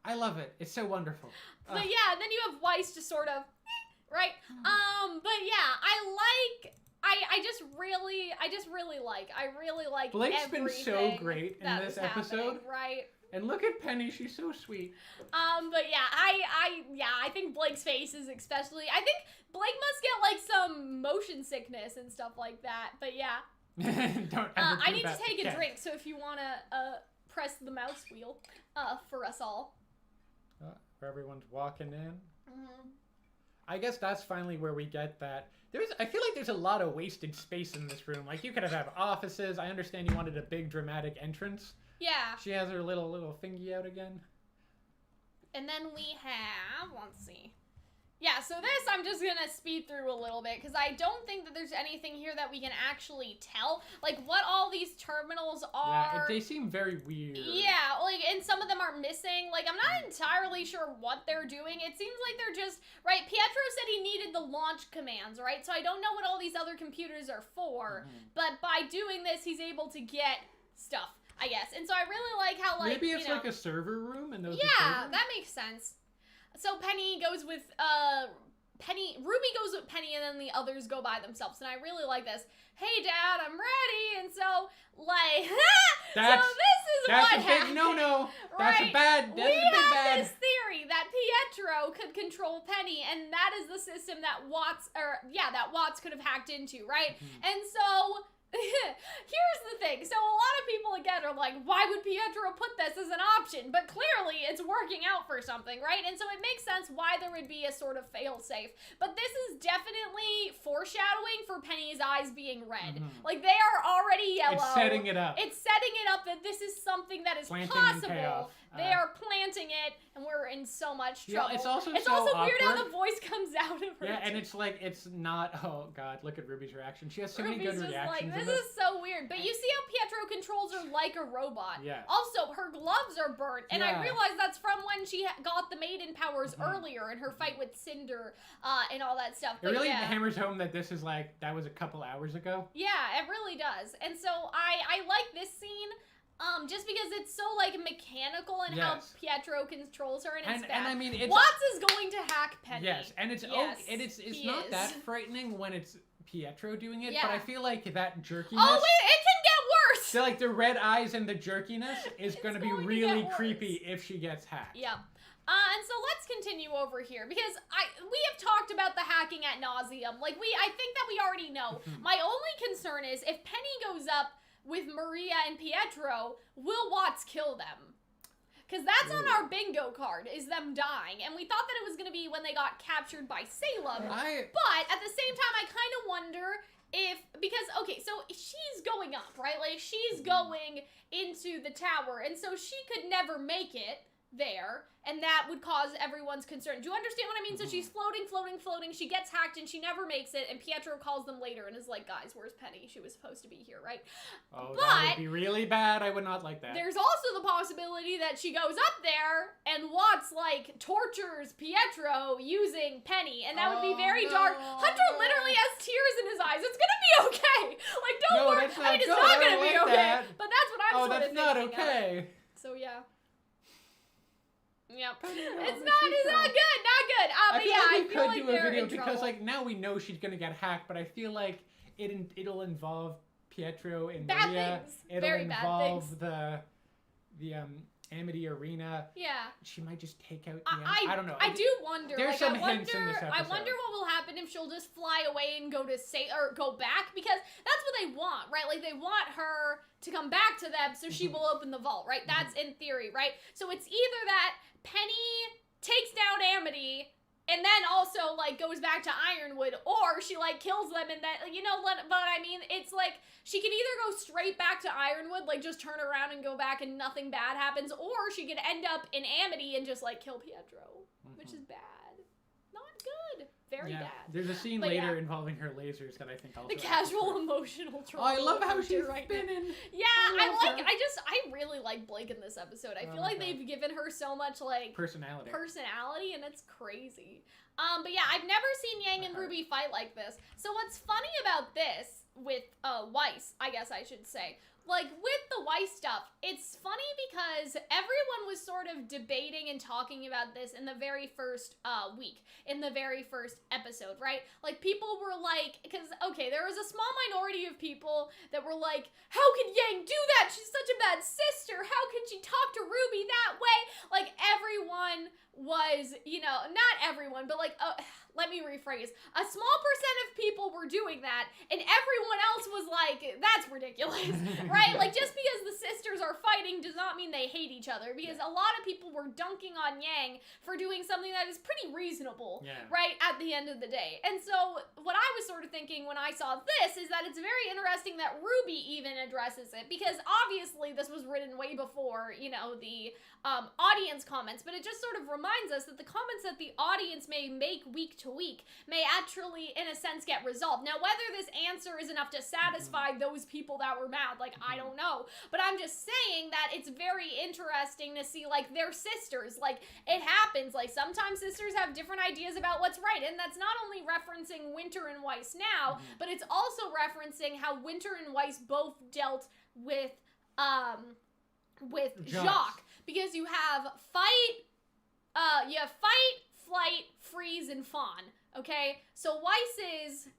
I love it. It's so wonderful. But yeah, and then you have Weiss just sort of, right? But yeah, I really like Blake's been so great in this episode. Right? And look at Penny, she's so sweet. But yeah, I think Blake's face is especially, I think Blake must get like some motion sickness and stuff like that, but yeah. Don't ever I need to take a drink, so if you want to press the mouse wheel for us all. Where everyone's walking in. I guess that's finally where we get that. I feel like there's a lot of wasted space in this room. Like, you could have offices. I understand you wanted a big dramatic entrance. Yeah. She has her little thingy out again. And then we have, let's see. Yeah, so this I'm just gonna speed through a little bit, because I don't think that there's anything here that we can actually tell. Like, what all these terminals are. Yeah, they seem very weird. Yeah, like, and some of them are missing. Like, I'm not entirely sure what they're doing. It seems like they're just, right, Pietro said he needed the launch commands, right? So I don't know what all these other computers are for, but by doing this, he's able to get stuff, I guess. And so I really like how, like, maybe it's like a server room and those yeah, that makes sense. So Penny goes with Ruby goes with Penny and then the others go by themselves. And I really like this. Hey, Dad, I'm ready. And so, like, so this is what happened. That's a big no-no. Right? That's a bad, we have this theory that Pietro could control Penny, and that is the system that Watts could have hacked into, right? Mm-hmm. And so... here's the thing. So a lot of people again are like, why would Pietro put this as an option? But clearly it's working out for something, right? And so it makes sense why there would be a sort of fail-safe. But this is definitely foreshadowing for Penny's eyes being red. Mm-hmm. Like, they are already yellow. It's setting it up. It's setting it up that this is something that is possible. They are planting it, and we're in so much trouble. Yeah, it's also weird how the voice comes out of her. Yeah, and it's like, it's not, oh god, look at Ruby's reaction. She has so many good reactions. This is so weird. But you see how Pietro controls her like a robot. Yeah. Also, her gloves are burnt, and I realize that's from when she got the maiden powers earlier in her fight with Cinder and all that stuff. It really hammers home that this is like, that was a couple hours ago. Yeah, it really does. And so I like this scene. Just because it's so, like, mechanical in how Pietro controls her, and it's bad. And I mean, Watts is going to hack Penny. Yes, and it's not that frightening when it's Pietro doing it, but I feel like that jerkiness... Oh, it can get worse! So, like, the red eyes and the jerkiness is going to be really creepy if she gets hacked. Yeah. And so let's continue over here, because we have talked about the hacking at nauseum. Like, I think that we already know. My only concern is, if Penny goes up with Maria and Pietro, will Watts kill them? Because that's on our bingo card, is them dying. And we thought that it was going to be when they got captured by Salem. But at the same time, I kind of wonder if, because, okay, so she's going up, right? Like, she's going into the tower, and so she could never make it there, and that would cause everyone's concern. Do you understand what I mean? So she's floating, she gets hacked, and she never makes it, and Pietro calls them later and is like, guys, where's Penny? She was supposed to be here, right? Oh, that would be really bad. I would not like that. There's also the possibility that she goes up there, and Watts, like, tortures Pietro using Penny, and that would be very dark. Hunter literally has tears in his eyes. It's gonna be okay! Like, don't worry. It's not gonna be okay. But that's what I'm sort of thinking. Oh, that's not okay. So, yeah. Yep. It's not good. I feel like do a video because, like, now we know she's gonna get hacked, but I feel like it'll involve Pietro and Maria. It'll involve the Amity Arena. Yeah. She might just take out the I don't know. I do wonder. There's some hints in this episode. I wonder what will happen if she'll just fly away and go back, because that's what they want, right? Like, they want her to come back to them so she will open the vault, right? That's in theory, right? So it's either that Penny takes down Amity and then also, like, goes back to Ironwood, or she, like, kills them and then, you know what I mean? It's like, she can either go straight back to Ironwood, like, just turn around and go back and nothing bad happens, or she could end up in Amity and just, like, kill Pietro, which is bad. Not good. Very bad. There's a scene later involving her lasers that I think also... The casual emotional trauma. Oh, I love how she's spinning. Yeah, I really like Blake in this episode. I feel like they've given her so much, like... Personality, and it's crazy. But yeah, I've never seen Yang and RWBY fight like this. So what's funny about this, with, Weiss, I guess I should say... Like, with the Weiss stuff, it's funny because everyone was sort of debating and talking about this in the very first week, in the very first episode, right? Like, people were like, because, okay, there was a small minority of people that were like, how could Yang do that? She's such a bad sister. How could she talk to RWBY that way? Like, everyone was, you know, not everyone, but like, let me rephrase. A small percent of people were doing that, and everyone else was like, that's ridiculous, right? Like, just because the sisters are fighting does not mean they hate each other, because a lot of people were dunking on Yang for doing something that is pretty reasonable, right, at the end of the day. And so, what I was sort of thinking when I saw this is that it's very interesting that RWBY even addresses it, because obviously this was written way before, you know, the audience comments, but it just sort of reminds us that the comments that the audience may make week to week may actually, in a sense, get resolved. Now, whether this answer is enough to satisfy those people that were mad, like, I don't know, but I'm just saying that it's very interesting to see, like, they're sisters. Like, it happens. Like, sometimes sisters have different ideas about what's right, and that's not only referencing Winter and Weiss now, but it's also referencing how Winter and Weiss both dealt with Jacques. Because you have fight, flight, freeze, and fawn. Okay? So Weiss's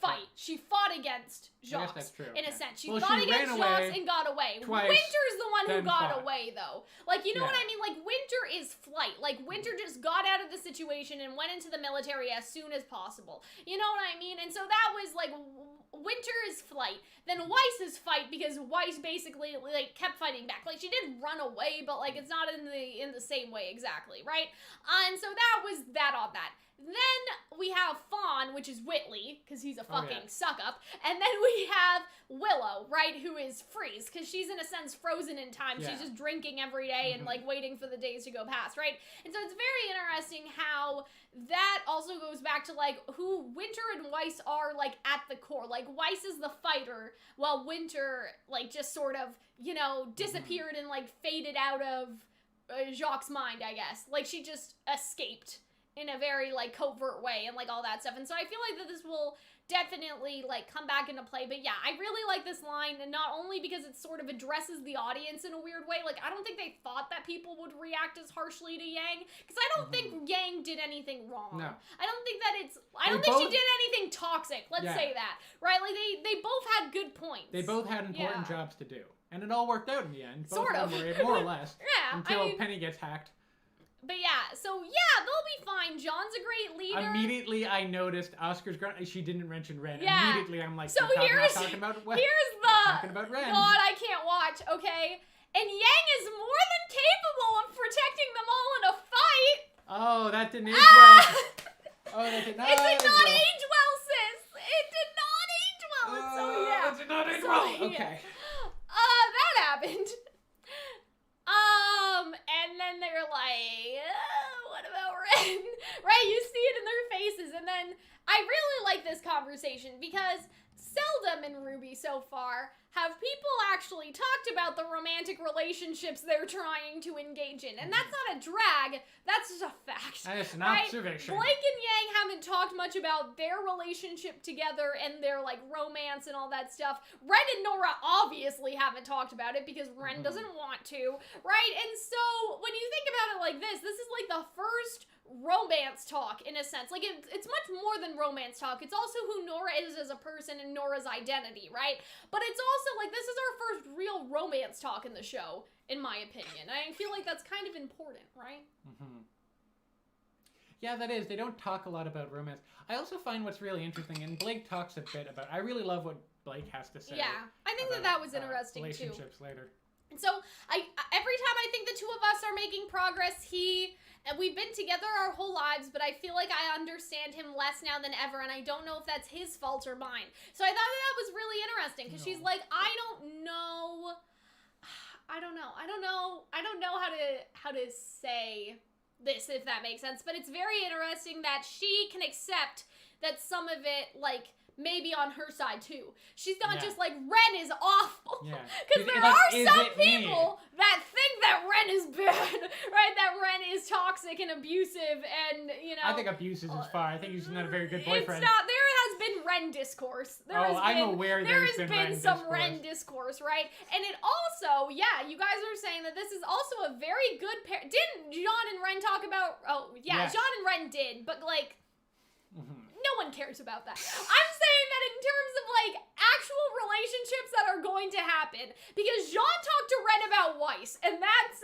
fight. She fought against Jacques. That's true. In a sense. She Well, fought she against ran Jacques away and got away. twice, Winter's the one who then got fought. away, though. Like, you know what I mean? Like, Winter is flight. Like, Winter just got out of the situation and went into the military as soon as possible. You know what I mean? And so that was, like, Winter is flight. Then Weiss is fight, because Weiss basically, like, kept fighting back. Like, she did run away, but, like, it's not in the same way exactly, right? And so that was that on that. Then we have Fawn, which is Whitley, because he's a fucking suck-up. And then we have Willow, right, who is Freeze, because she's in a sense frozen in time. She's just drinking every day and, like, waiting for the days to go past, right? And so it's very interesting how that also goes back to, like, who Winter and Weiss are, like, at the core. Like, Weiss is the fighter, while Winter, like, just sort of, you know, disappeared and, like, faded out of Jacques' mind, I guess. Like, she just escaped in a very, like, covert way and, like, all that stuff. And so I feel like that this will definitely, like, come back into play. But yeah, I really like this line, and not only because it sort of addresses the audience in a weird way. Like, I don't think they thought that people would react as harshly to Yang, because I don't think Yang did anything wrong. No. I don't think that I don't think she did anything toxic, let's say that. Right? Like, they both had good points. They both had important jobs to do. And it all worked out in the end. Both sort of. Were, more or less. Yeah. Until Penny gets hacked. But yeah, so yeah, they'll be fine. John's a great leader. Immediately I noticed Oscar's she didn't mention Ren. Yeah. Immediately I'm like, so here's talking about Ren. God, I can't watch, okay? And Yang is more than capable of protecting them all in a fight. Oh, that didn't age well. Oh, that did not age well. It age did not well. age well, sis. It did not age well. So yeah. It did not age well. Okay. That happened. And then they're like, what about Ren? Right? You see it in their faces. And then I really like this conversation because seldom in RWBY so far have people actually talked about the romantic relationships they're trying to engage in. And that's not a drag, that's just a fact. That's an right? observation. Blake and Yang haven't talked much about their relationship together and their, like, romance and all that stuff. Ren and Nora obviously haven't talked about it because Ren doesn't want to, right? And so when you think about it like this is like the first romance talk, in a sense. Like, it's much more than romance talk. It's also who Nora is as a person and Nora's identity, right? But it's also, like, this is our first real romance talk in the show, in my opinion. I feel like that's kind of important, right? Yeah, that is. They don't talk a lot about romance. I also find what's really interesting, and Blake talks a bit about, I really love what Blake has to say. Yeah, I think that was interesting, relationships too. later. And so, every time I think the two of us are making progress, and we've been together our whole lives, but I feel like I understand him less now than ever, and I don't know if that's his fault or mine. So I thought that was really interesting, because she's like, I don't know how to say this, if that makes sense, but it's very interesting that she can accept that some of it, like, maybe on her side too. She's not just like, Ren is awful. Because there are some people that think that Ren is bad, right? That Ren is toxic and abusive and, you know. I think abusive is fine. I think he's not a very good boyfriend. It's not. There has been Ren discourse. I'm aware there has been some Ren discourse, right? And it also, you guys are saying that this is also a very good pair. Didn't John and Ren talk about, John and Ren did, but, like, no one cares about that. I'm saying that in terms of, like, actual relationships that are going to happen, because Jean talked to Ren about Weiss, and that's,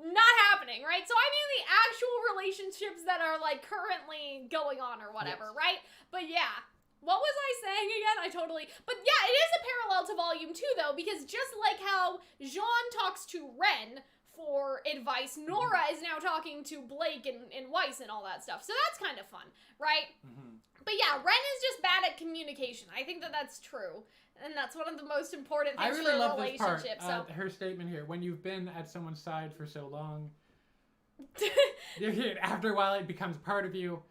not happening, right? So I mean the actual relationships that are, like, currently going on or whatever, right? But yeah, what was I saying again? But yeah, it is a parallel to Volume 2, though, because just like how Jean talks to Ren for advice, Nora is now talking to Blake and Weiss and all that stuff. So that's kind of fun, right? But yeah, Ren is just bad at communication. I think that that's true. And that's one of the most important things for a relationship. This part, her statement here, when you've been at someone's side for so long, after a while it becomes part of you,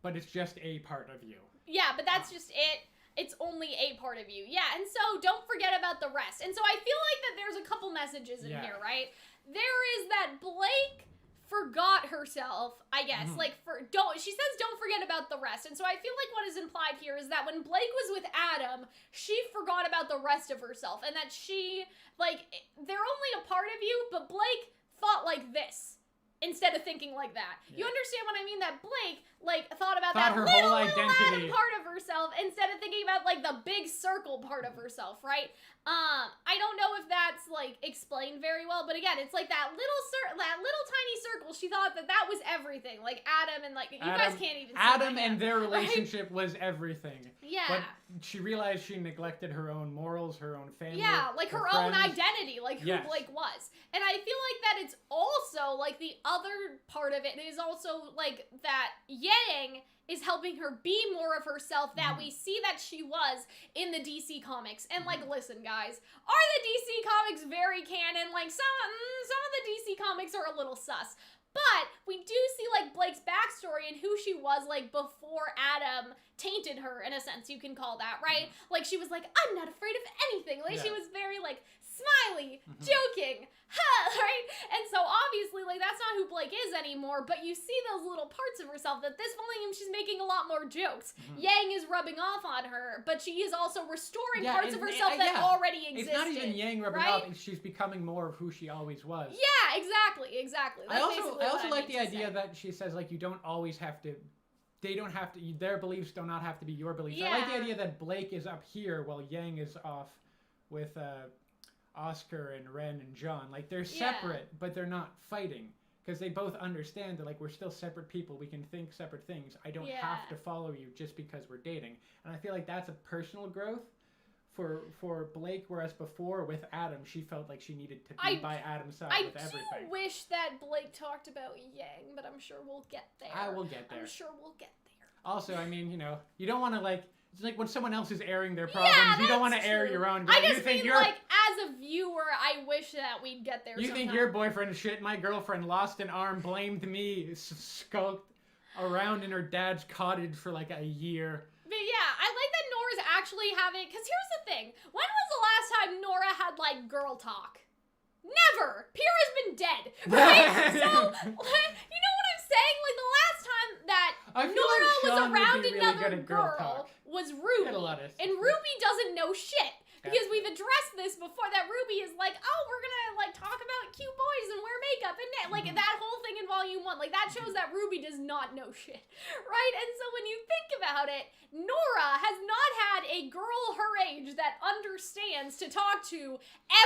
but it's just a part of you. Yeah, but that's just it. It's only a part of you. Yeah, and so don't forget about the rest. And so I feel like that there's a couple messages in here, right? There is that Blake forgot herself, I guess. She says don't forget about the rest. And so I feel like what is implied here is that when Blake was with Adam, she forgot about the rest of herself. And that she, like, they're only a part of you, but Blake thought like this. instead of thinking like that. You understand what I mean? That Blake, like, thought about Thought that her little whole identity part of herself instead of thinking about, like, the big circle part of herself, right? I don't know if that's, like, explained very well, but again, it's like that little tiny circle. She thought that that was everything. Like, Adam and, like, you guys can't even see Adam my and hand, their right? relationship was everything. Yeah. But she realized she neglected her own morals, her own family. Yeah, like her own identity, like who Yes. Blake was. And I feel like that it's also, like, the other part of it is also, like, that Yang is helping her be more of herself that we see that she was in the DC comics. And, like, listen, guys, are the DC comics very canon? Like, some of the DC comics are a little sus. But we do see, like, Blake's backstory and who she was, like, before Adam tainted her, in a sense, you can call that, right? Like, she was like, I'm not afraid of anything. Like, she was very, like, smiley, joking, right? And so, obviously, like, that's not who Blake is anymore, but you see those little parts of herself that this volume, she's making a lot more jokes. Yang is rubbing off on her, but she is also restoring parts of herself that already existed. It's not even Yang rubbing off, she's becoming more of who she always was. Yeah, exactly. That's I also like the idea that she says, like, you don't always have to, they don't have to, their beliefs do not have to be your beliefs. I like the idea that Blake is up here while Yang is off with Oscar and Ren and John. Like, they're separate, but they're not fighting. Because they both understand that, like, we're still separate people. We can think separate things. I don't have to follow you just because we're dating. And I feel like that's a personal growth for Blake, whereas before with Adam, she felt like she needed to be by Adam's side with everything. I do wish that Blake talked about Yang, but I'm sure we'll get there. I will get there. I'm sure we'll get there. Also, I mean, you know, you don't want to, like, it's like when someone else is airing their problems, you don't want to air your own. I just mean, like, as a viewer, I wish that we'd get there. You think your boyfriend shit? My girlfriend lost an arm, blamed me, skulked around in her dad's cottage for like a year. But yeah, I like that Nora's actually having, because here's the thing. When was the last time Nora had, like, girl talk? Never! Pyrrha's been dead, right? So, you know what I'm saying? Like, the last time that Nora was around another girl was Ruby. And Ruby doesn't know shit. Because we've addressed this before, that Ruby is like, oh, we're gonna, like, talk about cute boys and wear makeup, and like, that whole thing in Volume 1, like, that shows that Ruby does not know shit, right? And so when you think about it, Nora has not had a girl her age that understands to talk to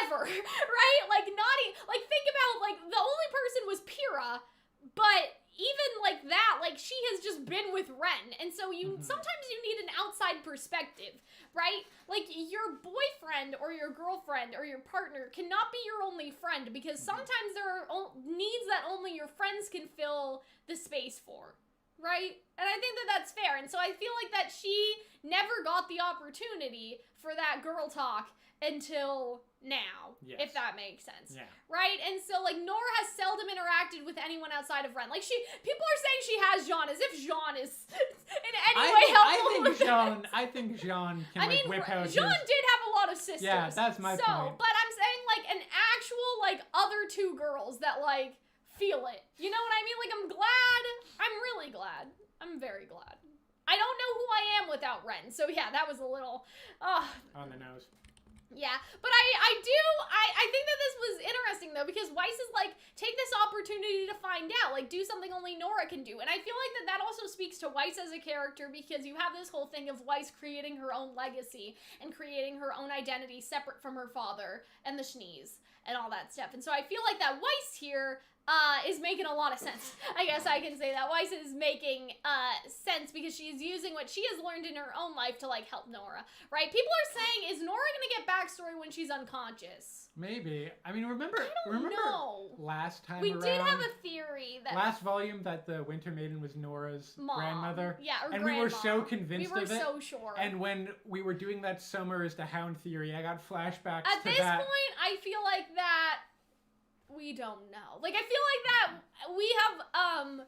ever, right? Like, think about, like, the only person was Pyrrha, but even like that, like, she has just been with Ren, and so sometimes you need an outside perspective, right? Like, your boyfriend or your girlfriend or your partner cannot be your only friend, because sometimes there are needs that only your friends can fill the space for, right? And I think that that's fair, and so I feel like that she never got the opportunity for that girl talk until now, if that makes sense. Right? And so, like, Nora has seldom interacted with anyone outside of Ren. Like, people are saying she has Jean as if Jean is in any way helpful. I think Jean can, whip out Jean did have a lot of sisters. Yeah, that's my point. But I'm saying, like, an actual, like, other two girls that, like, feel it. You know what I mean? Like, I'm really glad. I'm very glad. I don't know who I am without Ren. So, yeah, that was a little, on the nose. Yeah, but I think that this was interesting, though, because Weiss is like, take this opportunity to find out, like, do something only Nora can do, and I feel like that also speaks to Weiss as a character, because you have this whole thing of Weiss creating her own legacy, and creating her own identity separate from her father, and the Schnees, and all that stuff, and so I feel like that Weiss here, is making a lot of sense. I guess I can say that. Weiss is making, sense because she's using what she has learned in her own life to, like, help Nora, right? People are saying, is Nora gonna get backstory when she's unconscious? Maybe. I mean, remember last time we did have a theory that last volume that the Winter Maiden was Nora's grandmother? Yeah, or and grandma. We were so convinced of it. We were so sure. And when we were doing that Summer is the Hound theory, I got flashbacks to that. At this point, I feel like that we don't know. Like, I feel like that we have,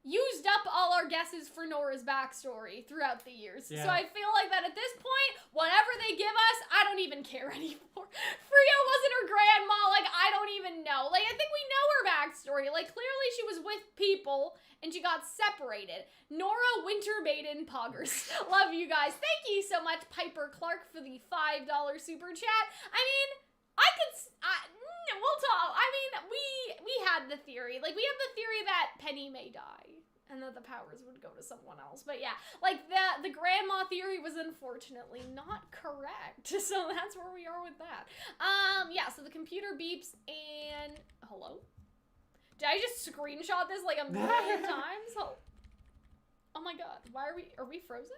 used up all our guesses for Nora's backstory throughout the years. Yeah. So I feel like that at this point, whatever they give us, I don't even care anymore. Frio wasn't her grandma, like, I don't even know. Like, I think we know her backstory. Like, clearly she was with people, and she got separated. Nora Winter Maiden Poggers. Love you guys. Thank you so much, Piper Clark, for the $5 super chat. I mean, We'll talk. I mean, we had the theory. Like, we have the theory that Penny may die. And that the powers would go to someone else. But yeah, like, the grandma theory was unfortunately not correct. So that's where we are with that. Yeah, so the computer beeps and... Hello? Did I just screenshot this like a million times? Oh my god, why are we frozen?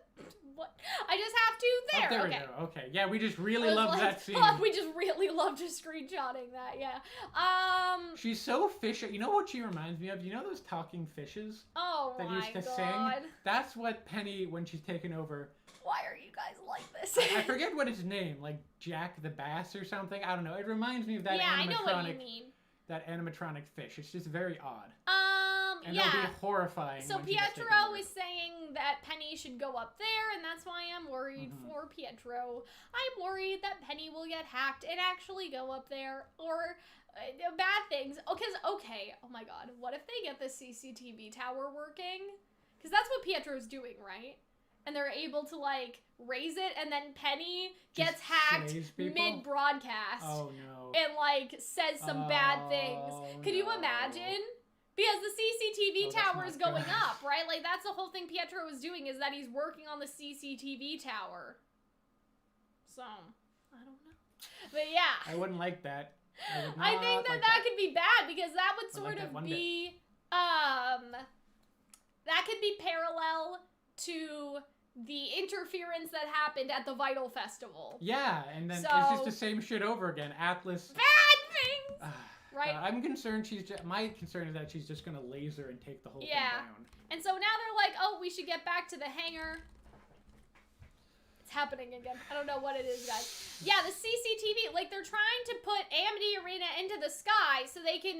What? I just have to there. There okay. we go. Okay. Yeah, we just really love that scene. We just really loved screenshotting that, yeah. She's so fishy. You know what she reminds me of? You know those talking fishes? Oh that my used to god. sing? That's what Penny, when she's taken over. Why are you guys like this? I forget what his name, like Jack the Bass or something. I don't know. It reminds me of that animatronic. I know what you mean. That animatronic fish. It's just very odd. And yeah. It'll be horrifying. So Pietro is saying that Penny should go up there, and that's why I'm worried for Pietro. I'm worried that Penny will get hacked and actually go up there, or bad things. Oh, oh my god, what if they get the CCTV tower working? Because that's what Pietro's doing, right? And they're able to, like, raise it, and then Penny gets hacked mid-broadcast. Oh, no. And, like, says some bad things. Could you imagine? Because the CCTV tower is going up, right? Like, that's the whole thing Pietro is doing, is that he's working on the CCTV tower. So, I don't know. But, yeah. I wouldn't like that. I think that could be bad, because that would sort of be, that could be parallel to the interference that happened at the Vital Festival. Yeah, and then it's just the same shit over again. Atlas. Bad things! Right? I'm concerned my concern is that she's just gonna laser and take the whole thing down. And so now they're like, oh, we should get back to the hangar. It's happening again. I don't know what it is, guys. Yeah, the CCTV, like, they're trying to put Amity Arena into the sky so they can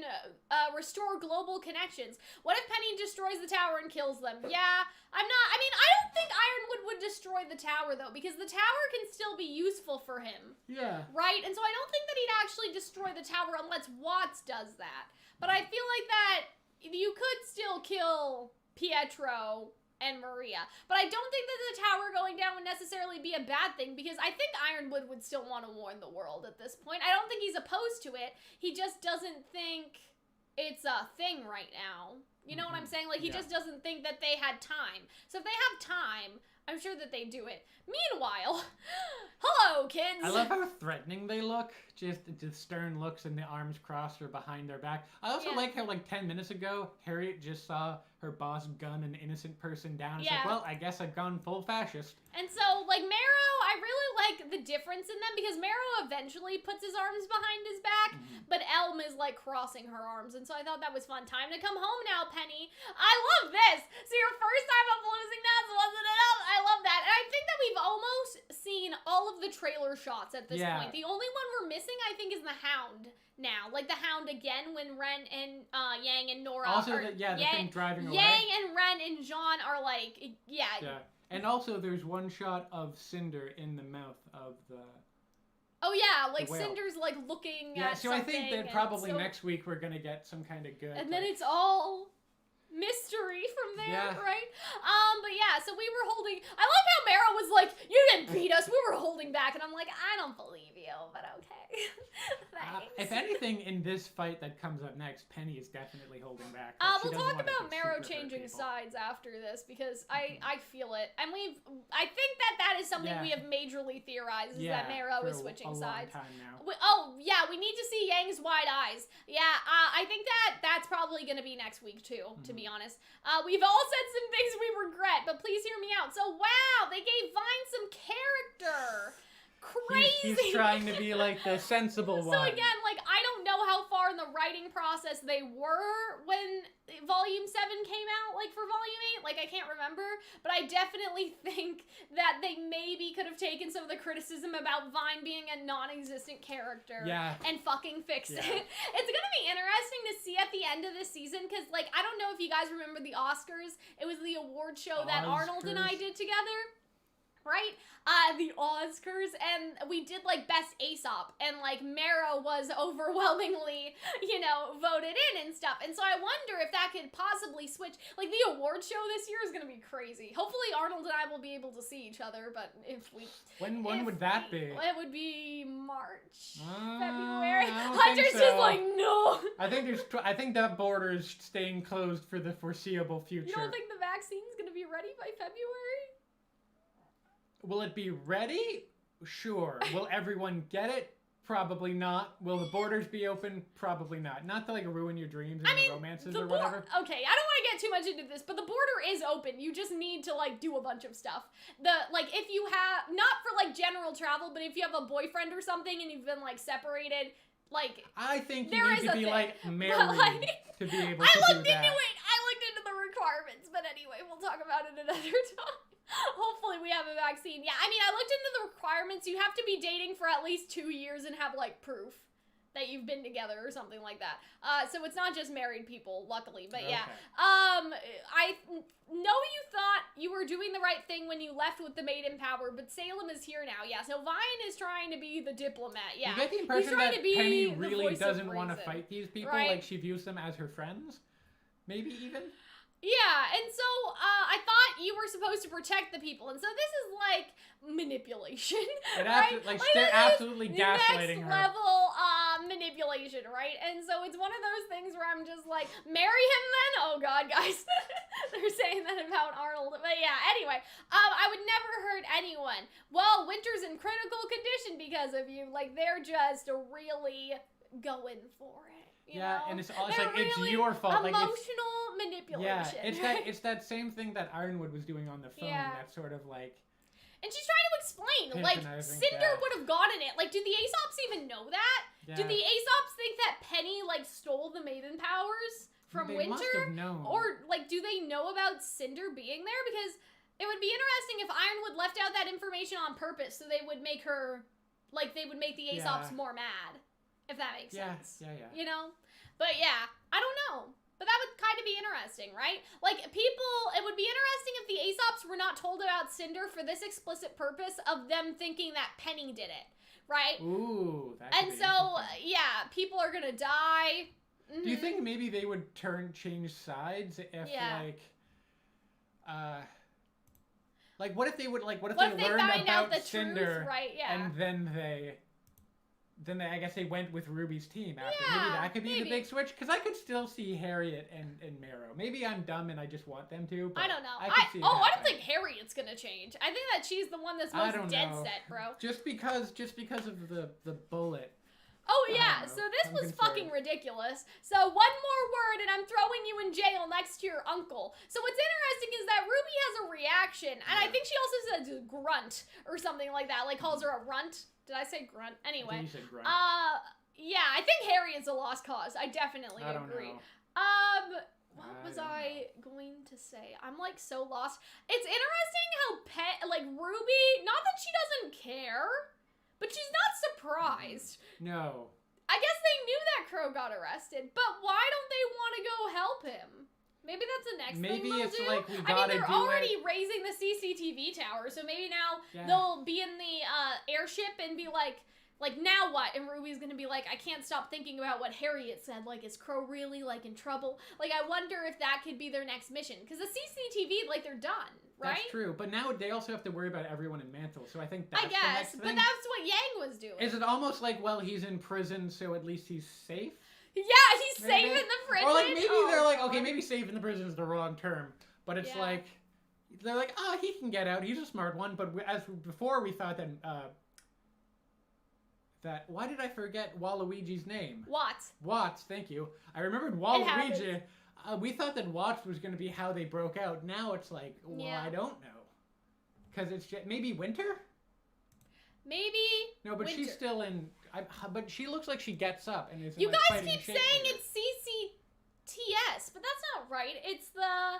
restore global connections. What if Penny destroys the tower and kills them? Yeah, I don't think Ironwood would destroy the tower, though, because the tower can still be useful for him. Yeah. Right? And so I don't think that he'd actually destroy the tower unless Watts does that. But I feel like that you could still kill Pietro and Maria. But I don't think that the tower going down would necessarily be a bad thing, because I think Ironwood would still want to warn the world at this point. I don't think he's opposed to it. He just doesn't think it's a thing right now. You know what I'm saying? Like, he just doesn't think that they had time. So if they have time, I'm sure that they do it. Meanwhile, hello, kids! I love how threatening they look. Just the stern looks and the arms crossed or behind their back. I also like how, like, 10 minutes ago, Harriet just saw her boss gun an innocent person down. It's like, well, I guess I've gone full fascist. And so, like, Marrow, I really like the difference in them, because Marrow eventually puts his arms behind his back, but Elm is, like, crossing her arms. And so I thought that was fun. Time to come home now, Penny. I love this! So your first time of losing nuts, wasn't it? I love that. And I think that we've almost seen all of the trailer shots at this point. The only one we're missing, I think, is the Hound now. Like, the Hound again when Ren and Yang and Nora also, the thing driving away. Yang and Ren and Jean are like, yeah. And also, there's one shot of Cinder in the mouth of the... Oh, yeah, like, Cinder's, like, looking at so something. I think that probably next week we're gonna get some kind of good... And then it's all mystery from there, right? But yeah, so we were holding... I like how Marrow was like, you didn't beat us, we were holding back. And I'm like, I don't believe you, but okay. Thanks. If anything, in this fight that comes up next, Penny is definitely holding back. We'll talk about Marrow changing sides after this, because I feel it. And I think that is something we have majorly theorized, is that Marrow is switching sides. Long time now. We need to see Yang's wide eyes. Yeah, I think that's probably going to be next week, too, to be honest. We've all said some things we regret, but please hear me out. So, wow, they gave Vine some character. Crazy. He's trying to be, like, the sensible one. So again, like, I don't know how far in the writing process they were when Volume 7 came out, like, for Volume 8. Like, I can't remember. But I definitely think that they maybe could have taken some of the criticism about Vine being a non-existent character and fucking fixed it. It's gonna be interesting to see at the end of this season, because, like, I don't know if you guys remember the Oscars. It was the award show that Arnold and I did together. right? The Oscars, and we did like best Aesop, and like Marrow was overwhelmingly, voted in and stuff. And so I wonder if that could possibly switch. Like the award show this year is gonna be crazy. Hopefully Arnold and I will be able to see each other, but if we when would that be? It would be March, February. Hunter's just like, no. I think that border is staying closed for the foreseeable future. You don't think the vaccine's gonna be ready by February? Will it be ready? Sure. Will everyone get it? Probably not. Will the borders be open? Probably not. Not to like ruin your dreams and your romances or whatever. Okay, I don't want to get too much into this, but the border is open. You just need to like do a bunch of stuff. If you have, not for like general travel, but if you have a boyfriend or something and you've been like separated, like I think you need to be like married to be able to do that. I looked into the requirements, but anyway, we'll talk about it another time. Hopefully we have a vaccine. Yeah, I mean, I looked into the requirements. You have to be dating for at least 2 years and have, like, proof that you've been together or something like that. So it's not just married people, luckily. But yeah. I know you thought you were doing the right thing when you left with the maiden power, but Salem is here now. Yeah, so Vian is trying to be the diplomat. Yeah. You get the impression that Penny really doesn't want to fight these people. Right? Like, she views them as her friends. Maybe even. Yeah, and so I thought you were supposed to protect the people, and so this is like manipulation, right? They're absolutely gaslighting her. Next level manipulation, right? And so it's one of those things where I'm just like, marry him then? Oh God, guys, they're saying that about Arnold. But yeah, anyway, I would never hurt anyone. Well, Winter's in critical condition because of you. Like they're just really going for it. You know? And it's like really it's your fault. Emotional manipulation. Yeah, it's that same thing that Ironwood was doing on the phone. Yeah. That sort of like. And she's trying to explain, like, Cinder would have gotten it. Like, do the Aesops even know that? Yeah. Do the Aesops think that Penny, like, stole the maiden powers from Winter? Must have known. Or, like, do they know about Cinder being there? Because it would be interesting if Ironwood left out that information on purpose so they would make her, like, they would make the Aesops more mad. If that makes sense. Yeah. You know? But yeah, I don't know. But that would kind of be interesting, right? Like, it would be interesting if the Aesops were not told about Cinder for this explicit purpose of them thinking that Penny did it, right? Ooh, that could be interesting. Yeah, people are gonna die. Mm-hmm. Do you think maybe they would change sides if, what if they would, what if they learned about Cinder, truth, right? Yeah. And then I guess they went with Ruby's team after. Yeah, maybe that could be the big switch. Because I could still see Harriet and Marrow. Maybe I'm dumb and I just want them to. But I don't know. I don't think Harriet's gonna change. I think that she's the one that's most dead set, bro. Just because of the bullet. Oh yeah, so this was fucking ridiculous. So one more word and I'm throwing you in jail next to your uncle. So what's interesting is that Ruby has a reaction, and I think she also says grunt or something like that, like calls her a runt. Did I say grunt? Anyway. I think you said grunt. Yeah, I think Harriet's a lost cause. I definitely agree. Know. What was I going to say? I'm like so lost. It's interesting how Ruby, not that she doesn't care, but she's not surprised. No. I guess they knew that Crow got arrested, but why don't they want to go help him? Maybe that's the next thing they'll do. Like we gotta they're already raising the CCTV tower, so maybe now they'll be in the airship and be like, now what? And Ruby's gonna be like, I can't stop thinking about what Harriet said. Like, is Crow really, in trouble? Like, I wonder if that could be their next mission. Because the CCTV, they're done, right? That's true. But now they also have to worry about everyone in Mantle, so I think that's the next thing. But that's what Yang was doing. Is it almost like, well, he's in prison, so at least he's safe? Yeah, he's safe in the prison. Or maybe they're like, okay, maybe safe in the prison is the wrong term, but it's they're like, oh, he can get out. He's a smart one. But as before, we thought that why did I forget Waluigi's name? Watts, thank you. I remembered Waluigi. We thought that Watts was going to be how they broke out. Now it's like, I don't know, because it's just, maybe Winter. Maybe. No, but Winter. She's still in. But she looks like she gets up and is. You guys keep saying it's CCTS, but that's not right. It's the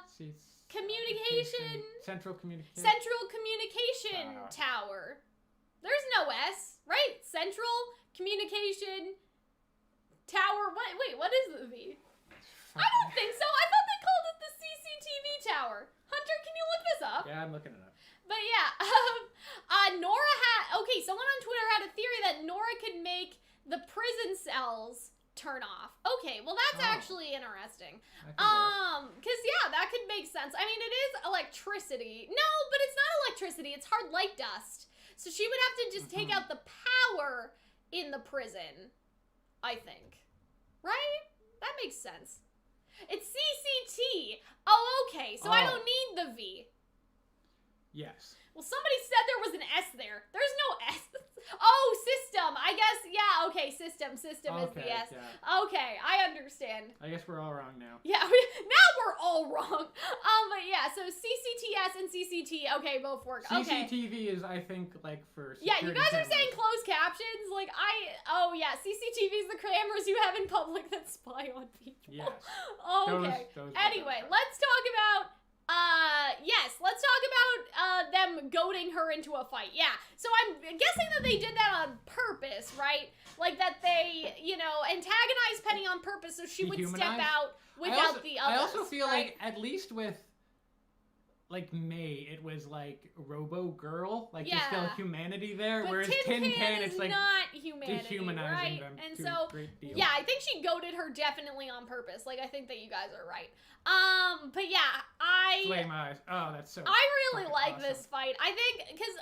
communication. Central communication. Central communication tower. There's no S, right? Central communication tower. Wait, what is the V? I don't think so. I thought they called it the CCTV tower. Hunter, can you look this up? Yeah, I'm looking it up. But yeah, Nora someone on Twitter had a theory that Nora could make the prison cells turn off. Okay, well that's actually interesting. Cause yeah, that could make sense. I mean, it is electricity. No, but it's not electricity, it's hard light dust. So she would have to just take out the power in the prison, I think. Right? That makes sense. It's CCT. Oh, okay, so I don't need the V. Yes. Well, somebody said there was an S there. There's no S. Oh, system. I guess, yeah, okay, system. System is the S. Yeah. Okay, I understand. I guess we're all wrong now. Yeah, now we're all wrong. But yeah, so CCTS and CCT, okay, both work. Okay. CCTV is, I think, like, for security Yeah, you guys are cameras. saying closed captions? Like, oh yeah, CCTV is the cameras you have in public that spy on people. Yes. Okay. Those Anyway, let's talk about let's talk about them goading her into a fight. Yeah. So I'm guessing that they did that on purpose, right? Like that they, antagonized Penny on purpose so she would step out without the others. I also feel right? like at least with like May, it was like Robo Girl, like there's still humanity there, but whereas Tin Can it's like not humanity, dehumanizing right? them And to so a great deal. yeah, I think she goaded her definitely on purpose. Like I think that you guys are right. But yeah, Flame eyes. Oh, that's so. I really like awesome. this fight. I think because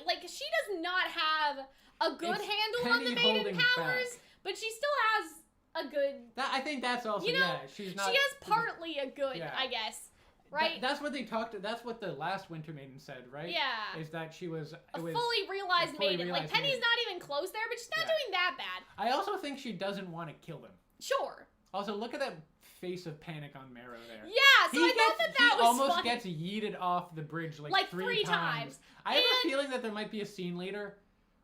like she does not have a good handle on the Penny maiden holding powers, but she still has a good. I think that's also she's not. She has partly a good, I guess. Right? That's what they talked. That's what the last Winter Maiden said, right? Yeah. Is that she was a fully realized maiden. Like Penny's not even close there, but she's not doing that bad. I also think she doesn't want to kill them. Sure. Also, look at that face of panic on Marrow there. Yeah, so I thought that was almost funny. Gets yeeted off the bridge like three times. I have a feeling that there might be a scene later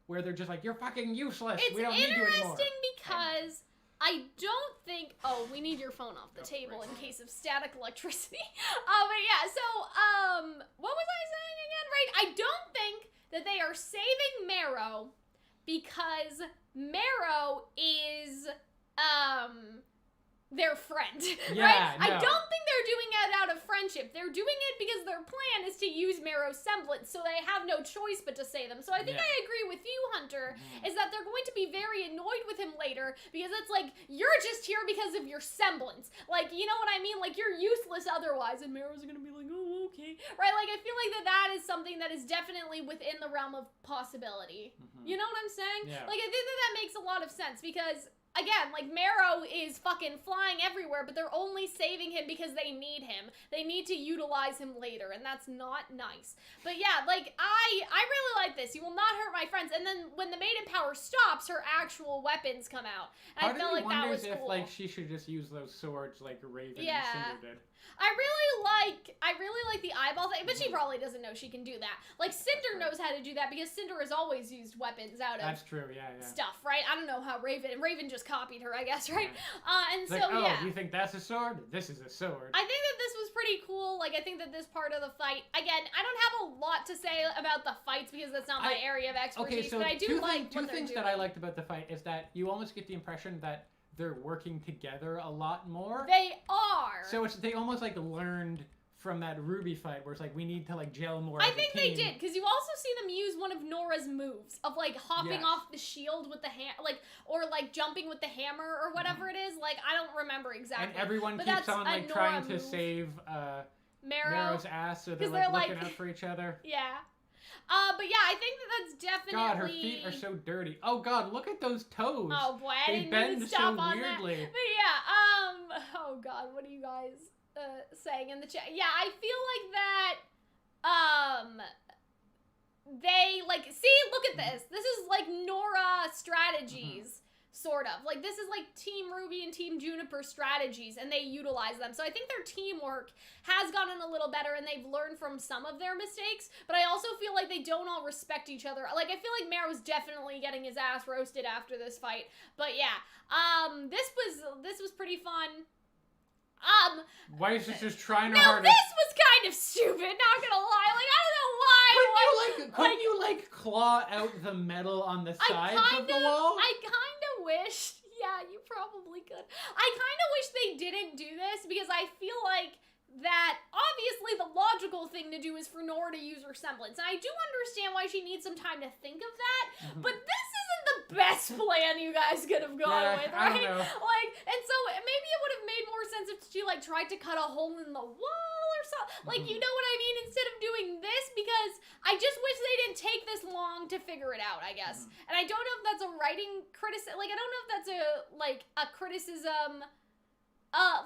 where they're just like, "You're fucking useless. We don't need you anymore." It's interesting because I don't think. Oh, we need your phone off the table in case of static electricity. But yeah, so what was I saying again? Right, I don't think that they are saving Marrow because Marrow is their friend, right? No. I don't think they're doing it out of friendship. They're doing it because their plan is to use Marrow's semblance, so they have no choice but to say them. So I think I agree with you, Hunter, is that they're going to be very annoyed with him later because it's like, you're just here because of your semblance. Like, you know what I mean? Like, you're useless otherwise, and Marrow's gonna be like, oh, okay. Right? Like, I feel like that is something that is definitely within the realm of possibility. You know what I'm saying? Yeah. Like, I think that makes a lot of sense because again, like, Marrow is fucking flying everywhere, but they're only saving him because they need him. They need to utilize him later, and that's not nice. But yeah, like, I really like this. You will not hurt my friends. And then when the maiden power stops, her actual weapons come out. And I felt like that was cool. If, like, she should just use those swords like Raven and Cinder did. I really like the eyeball thing, but she probably doesn't know she can do that. Like, Cinder knows how to do that because Cinder has always used weapons out of stuff, right? I don't know how Raven just copied her, I guess, right? And it's so, like, you think that's a sword? This is a sword. I think that this was pretty cool. Like, I think that this part of the fight, again, I don't have a lot to say about the fights because that's not my area of expertise, but I do like two things that I liked about the fight is that you almost get the impression that they're working together a lot more. They are. So they almost like learned from that RWBY fight where it's like we need to like gel more. I think they did because you also see them use one of Nora's moves of like hopping off the shield with the or like jumping with the hammer or whatever it is. Like I don't remember exactly. And everyone keeps on like trying to save Marrow's ass, so they're like looking out for each other. Yeah. But yeah, I think that's definitely. God, her feet are so dirty. Oh God, look at those toes. Oh boy, I didn't even stop on weirdly. That. But yeah, oh God, what are you guys saying in the chat? Yeah, I feel like that. They like look at this. This is like Nora strategies. Sort of. Like, this is like Team RWBY and Team Juniper strategies, and they utilize them. So I think their teamwork has gotten a little better, and they've learned from some of their mistakes, but I also feel like they don't all respect each other. Like, I feel like Marrow's definitely getting his ass roasted after this fight. But yeah, this was pretty fun. Why is she just trying to hard? This was kind of stupid, not gonna lie. Like, I don't know why. Couldn't you claw out the metal on the sides of the wall? I kind of wish. Yeah, you probably could. I kind of wish they didn't do this because I feel like that obviously the logical thing to do is for Nora to use her semblance. And I do understand why she needs some time to think of that, but this isn't the best plan you guys could have gone with, right? I don't know. Like, and so maybe it would have made more sense if she like tried to cut a hole in the wall or something. Like, you know what I mean? Instead of doing this, because I just wish they didn't take this long to figure it out, I guess. And I don't know if that's a writing criticism. Like, I don't know if that's a criticism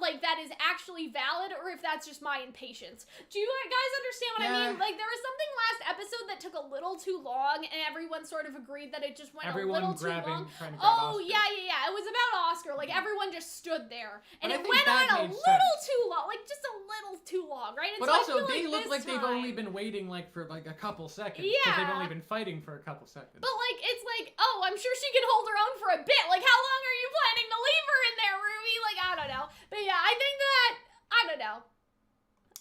like that is actually valid, or if that's just my impatience. Do you guys understand what I mean? Like, there was something last episode that took a little too long, and everyone sort of agreed that it just went a little too long. Oh, yeah. It was about Oscar. Like, everyone just stood there, and it went on a little too long. Like, just a little too long, right? And but also, they look like they've only been waiting, like, for, like, a couple seconds. Yeah. Because they've only been fighting for a couple seconds. But, like, it's like, oh, I'm sure she can hold her own for a bit. Like, how long are you planning to leave her in there, Ruby? Like, I don't know. But yeah, I think that, I don't know.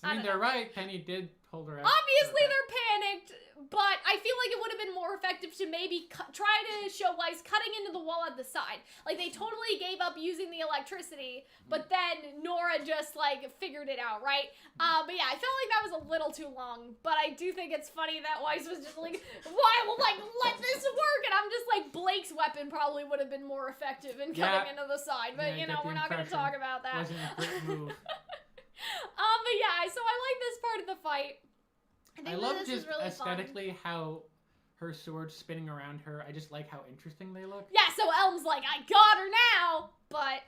I mean, they're right. Penny did hold her out. Obviously, they're panicked, but I feel like it would have been more effective to maybe try to show Weiss cutting into the wall at the side. Like, they totally gave up using the electricity, but then Nora just, like, figured it out, right? But yeah, I felt like that was a little too long, but I do think it's funny that Weiss was just like, why, well, like, let this work, and I'm just like, Blake's weapon probably would have been more effective in cutting into the side, but, you know, we're not going to talk about that. Wasn't a great move. But yeah, so I like this part of the fight. I love just really aesthetically how her sword's spinning around her. I just like how interesting they look. Yeah, so Elm's like, I got her now, but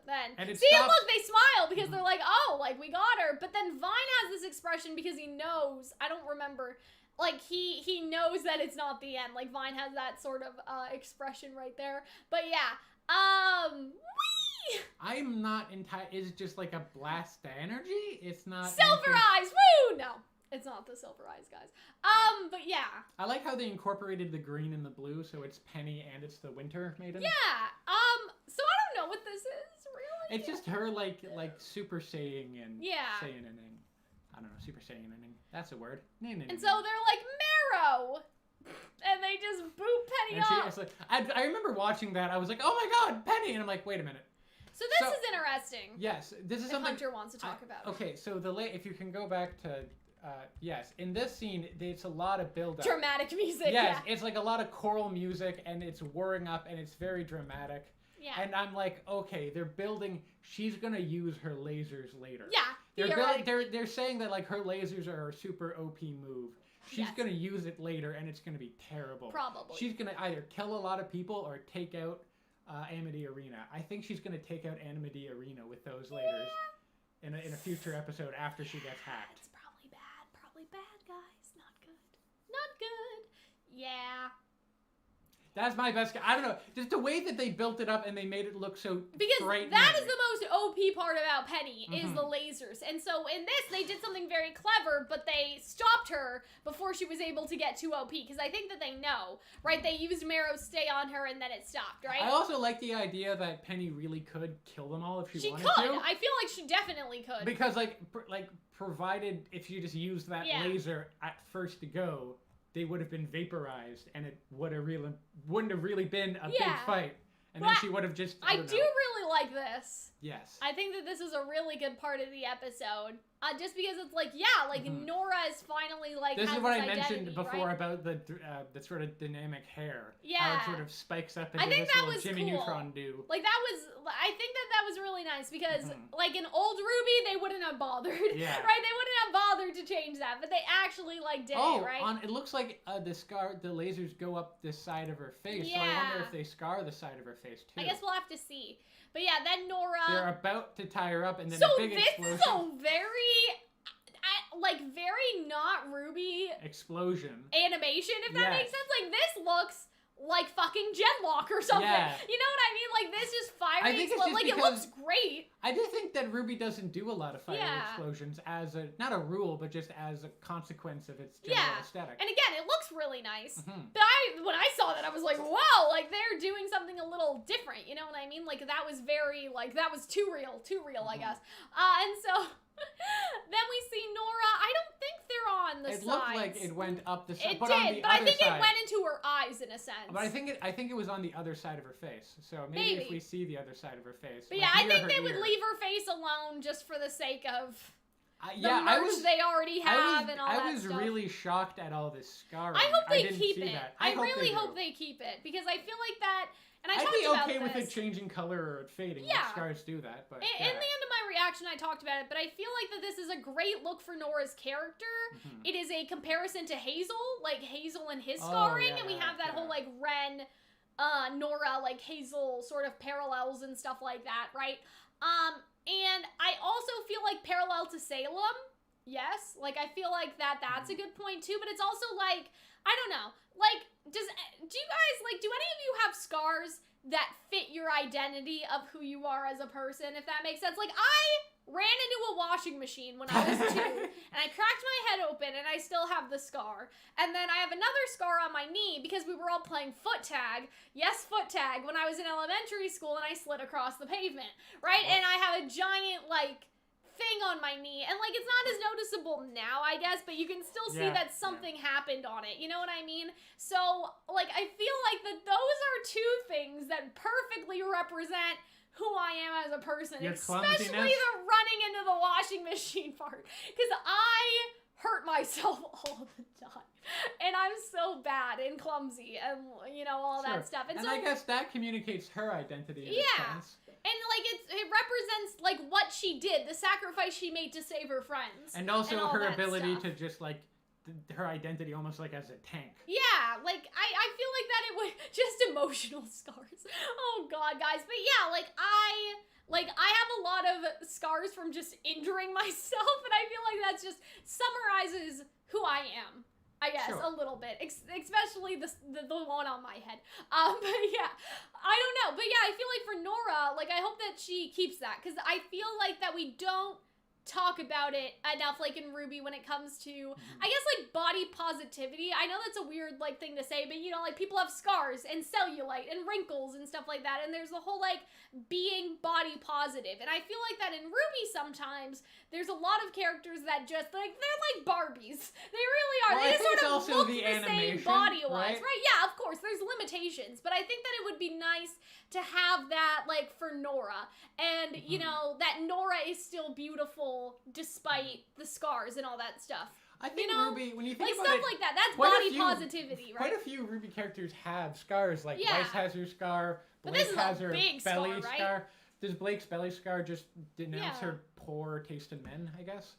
then... And see, look, they smile because they're like, oh, like, we got her. But then Vine has this expression because he knows, I don't remember, like, he knows that it's not the end. Like, Vine has that sort of expression right there. But yeah, whee! I'm not entirely... It's just like a blast of energy? It's not... Silver eyes! Woo! No. It's not the silver eyes, guys. But yeah. I like how they incorporated the green and the blue, so it's Penny and it's the Winter Maiden. Yeah. So I don't know what this is, really. It's just her, like Super Saiyan and Saiyaning. I don't know, Super Saiyaning. That's a word. And so they're like, Marrow! And they just boot Penny off. Like, I remember watching that. I was like, oh my god, Penny! And I'm like, wait a minute. So this is interesting. Yes, this is something Hunter wants to talk about. Okay, so if you can go back to... yes, in this scene, it's a lot of build-up. Dramatic music, yes, it's like a lot of choral music, and it's whirring up, and it's very dramatic. Yeah. And I'm like, okay, they're building... She's gonna use her lasers later. Yeah, they're saying that, like, her lasers are a super OP move. She's gonna use it later, and it's gonna be terrible. Probably. She's gonna either kill a lot of people or take out Amity Arena. I think she's gonna take out Amity Arena with those lasers in a future episode after she gets hacked. Probably bad, guys. Not good. Not good. Yeah. That's my best. I don't know. Just the way that they built it up and they made it look so because that is the most OP part about Penny is the lasers. And so in this, they did something very clever, but they stopped her before she was able to get too OP. Because I think that they know, right? They used Marrow stay on her and then it stopped, right? I also like the idea that Penny really could kill them all if she wanted to. She could. I feel like she definitely could. Because provided if you just used that laser at first to go, they would have been vaporized, and it wouldn't have really been a big fight. And then she would have just... I do really like this. Yes. I think that this is a really good part of the episode. Just because it's like, Nora is finally like. This is what I mentioned before about the sort of dynamic hair. Yeah. How it sort of spikes up into this little Jimmy Neutron do. Like I think that was really nice because like in old RWBY they wouldn't have bothered. Yeah. Right? They wouldn't have bothered to change that, but they actually like did it, right? It looks like the lasers go up this side of her face. Yeah. So I wonder if they scar the side of her face too. I guess we'll have to see. But yeah, then Nora... They're about to tie her up, and then a big explosion. So this is a very not RWBY... explosion. Animation, if that makes sense. Like, this looks like fucking Genlock or something. Yeah. You know what I mean? Like, this just firing explosion. Like, it looks great. I do think that RWBY doesn't do a lot of firing explosions as not a rule, but just as a consequence of its general aesthetic. And again, it looks really nice. But when I saw that, I was like, wow, like, they're doing something a little different. You know what I mean? Like, that was very, like, that was too real, I guess. And so... then we see Nora. I don't think they're on the sides. It looked like it went up the side. It did, but I think it went into her eyes in a sense. But I think it was on the other side of her face. So maybe if we see the other side of her face. But yeah, I think they would leave her face alone just for the sake of... the merch they already have and all that stuff. I was really shocked at all this scarring. I hope they keep it. I really hope they keep it because I feel like that. And I'd be okay with it changing color or fading. Yeah. Scars do that, but in the end of my reaction, I talked about it, but I feel like that this is a great look for Nora's character. Mm-hmm. It is a comparison to Hazel, like Hazel and his scarring, and we have that whole like Ren, Nora, like Hazel sort of parallels and stuff like that, right? And I also feel like parallel to Salem. Yes, like I feel like that's a good point too, but it's also like, I don't know, like, do you guys, like, do any of you have scars that fit your identity of who you are as a person, if that makes sense? Like, I ran into a washing machine when I was 2, and I cracked my head open, and I still have the scar. And then I have another scar on my knee because we were all playing foot tag. Yes, foot tag, when I was in elementary school, and I slid across the pavement, right? And I have a giant, like, thing on my knee, and like it's not as noticeable now, I guess, but you can still see that something happened on it, you know what I mean? So like I feel like that those are 2 things that perfectly represent who I am as a person. Your especially the running into the washing machine part, because I hurt myself all the time and I'm so bad and clumsy and you know all that stuff, and so I guess that communicates her identity in a sense. And, like, it represents, like, what she did, the sacrifice she made to save her friends. And also her ability to just, like, her identity almost, like, as a tank. Yeah, like, I feel like that it was just emotional scars. Oh, God, guys. But, yeah, like, I have a lot of scars from just injuring myself, and I feel like that just summarizes who I am. I guess, a little bit, especially the one on my head. But yeah, I don't know. But yeah, I feel like for Nora, like, I hope that she keeps that, because I feel like that we don't talk about it enough, like in RWBY, when it comes to, I guess, like, body positivity. I know that's a weird, like, thing to say, but, you know, like, people have scars and cellulite and wrinkles and stuff like that, and there's the whole, like, being body positive, and I feel like that in RWBY sometimes, there's a lot of characters that just, like, they're like Barbies. They really are. Well, they just sort of look the same body-wise, right? Yeah, of course, there's limitations, but I think that it would be nice to have that, like, for Nora, and, you know, that Nora is still beautiful despite the scars and all that stuff. I think RWBY, when you think like about stuff it, like that, that's body positivity, right? Quite a few RWBY characters have scars, like Weiss has her scar, Blake has her belly scar. Does Blake's belly scar just denounce her poor taste in men, I guess?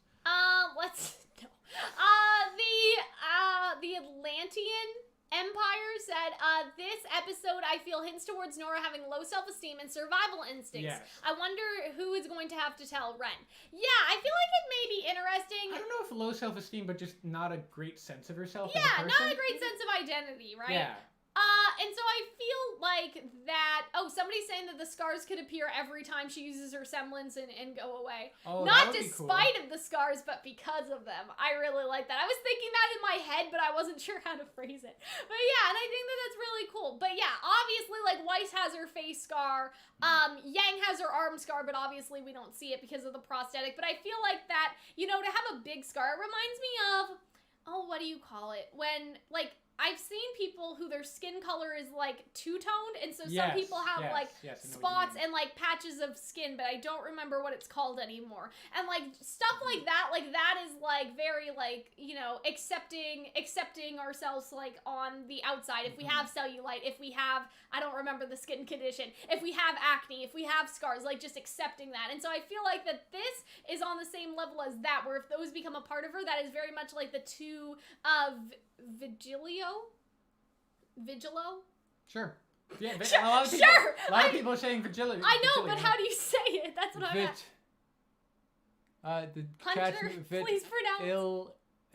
The Atlantean Empire said, this episode I feel hints towards Nora having low self-esteem and survival instincts. Yes. I wonder who is going to have to tell Ren. Yeah, I feel like it may be interesting. I don't know if low self-esteem, but just not a great sense of herself. Yeah, not a great sense of identity, right? Yeah. And so I feel like that, somebody's saying that the scars could appear every time she uses her semblance and go away. Oh, not despite of the scars, but because of them. I really like that. I was thinking that in my head, but I wasn't sure how to phrase it. But yeah, and I think that that's really cool. But yeah, obviously, like, Weiss has her face scar. Yang has her arm scar, but obviously we don't see it because of the prosthetic. But I feel like that, you know, to have a big scar, it reminds me of, what do you call it? When, like, I've seen people who their skin color is, like, two-toned, and so some people have, spots and, like, patches of skin, but I don't remember what it's called anymore. And, like, stuff like that is, like, very, like, you know, accepting ourselves, like, on the outside. If we have cellulite, if we have, I don't remember the skin condition, if we have acne, if we have scars, like, just accepting that. And so I feel like that this is on the same level as that, where if those become a part of her, that is very much like the two of Vigilo? Sure. Yeah, a lot of people are saying Vigilio. I know, but how do you say it? That's what I'm at. The Hunter, please pronounce.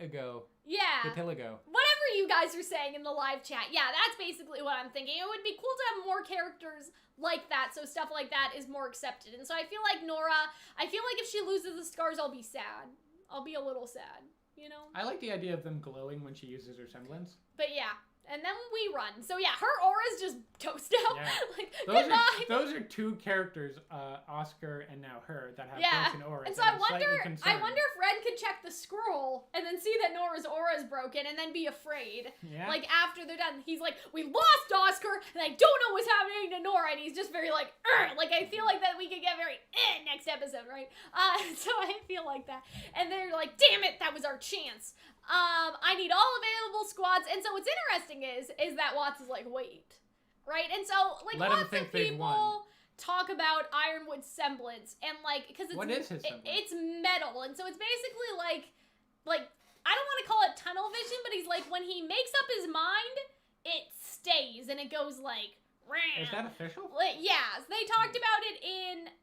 Vitiligo. Yeah. Vitiligo. Whatever you guys are saying in the live chat. Yeah, that's basically what I'm thinking. It would be cool to have more characters like that, so stuff like that is more accepted. And so I feel like Nora, if she loses the scars, I'll be sad. I'll be a little sad. You know? I like the idea of them glowing when she uses her semblance. But yeah. And then we run. So yeah, her aura's just toast out. Yeah. Like, goodbye. Those are two characters, Oscar and now her, that have broken auras. And so I wonder if Ren could check the scroll and then see that Nora's aura is broken and then be afraid. Yeah. Like after they're done, he's like, we lost Oscar and I don't know what's happening to Nora, and he's just very like, like I feel like that we could get very next episode, right? So I feel like that. And they're like, damn it, that was our chance. I need all available squads. And so what's interesting is that Watts is like, wait. Right? And so, like, lots of people talk about Ironwood's semblance, and, like, because it's... What is his semblance? It's metal, and so it's basically, like, I don't want to call it tunnel vision, but he's like, when he makes up his mind, it stays, and it goes, like... Is that official? Yeah, they talked about it in,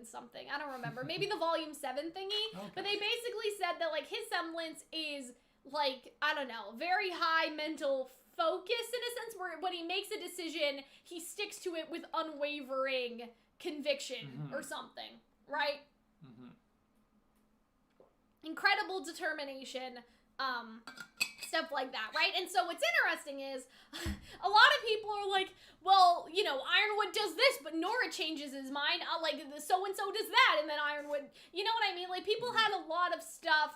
something. I don't remember. Maybe the Volume 7 thingy. Okay. But they basically said that, like, his semblance is, like, I don't know, very high mental focus in a sense, where when he makes a decision, he sticks to it with unwavering conviction or something, right? Incredible determination, stuff like that, right? And so what's interesting is a lot of people are like, well, you know, Ironwood does this, but Nora changes his mind. Like, so-and-so does that, and then Ironwood, you know what I mean? Like, people had a lot of stuff,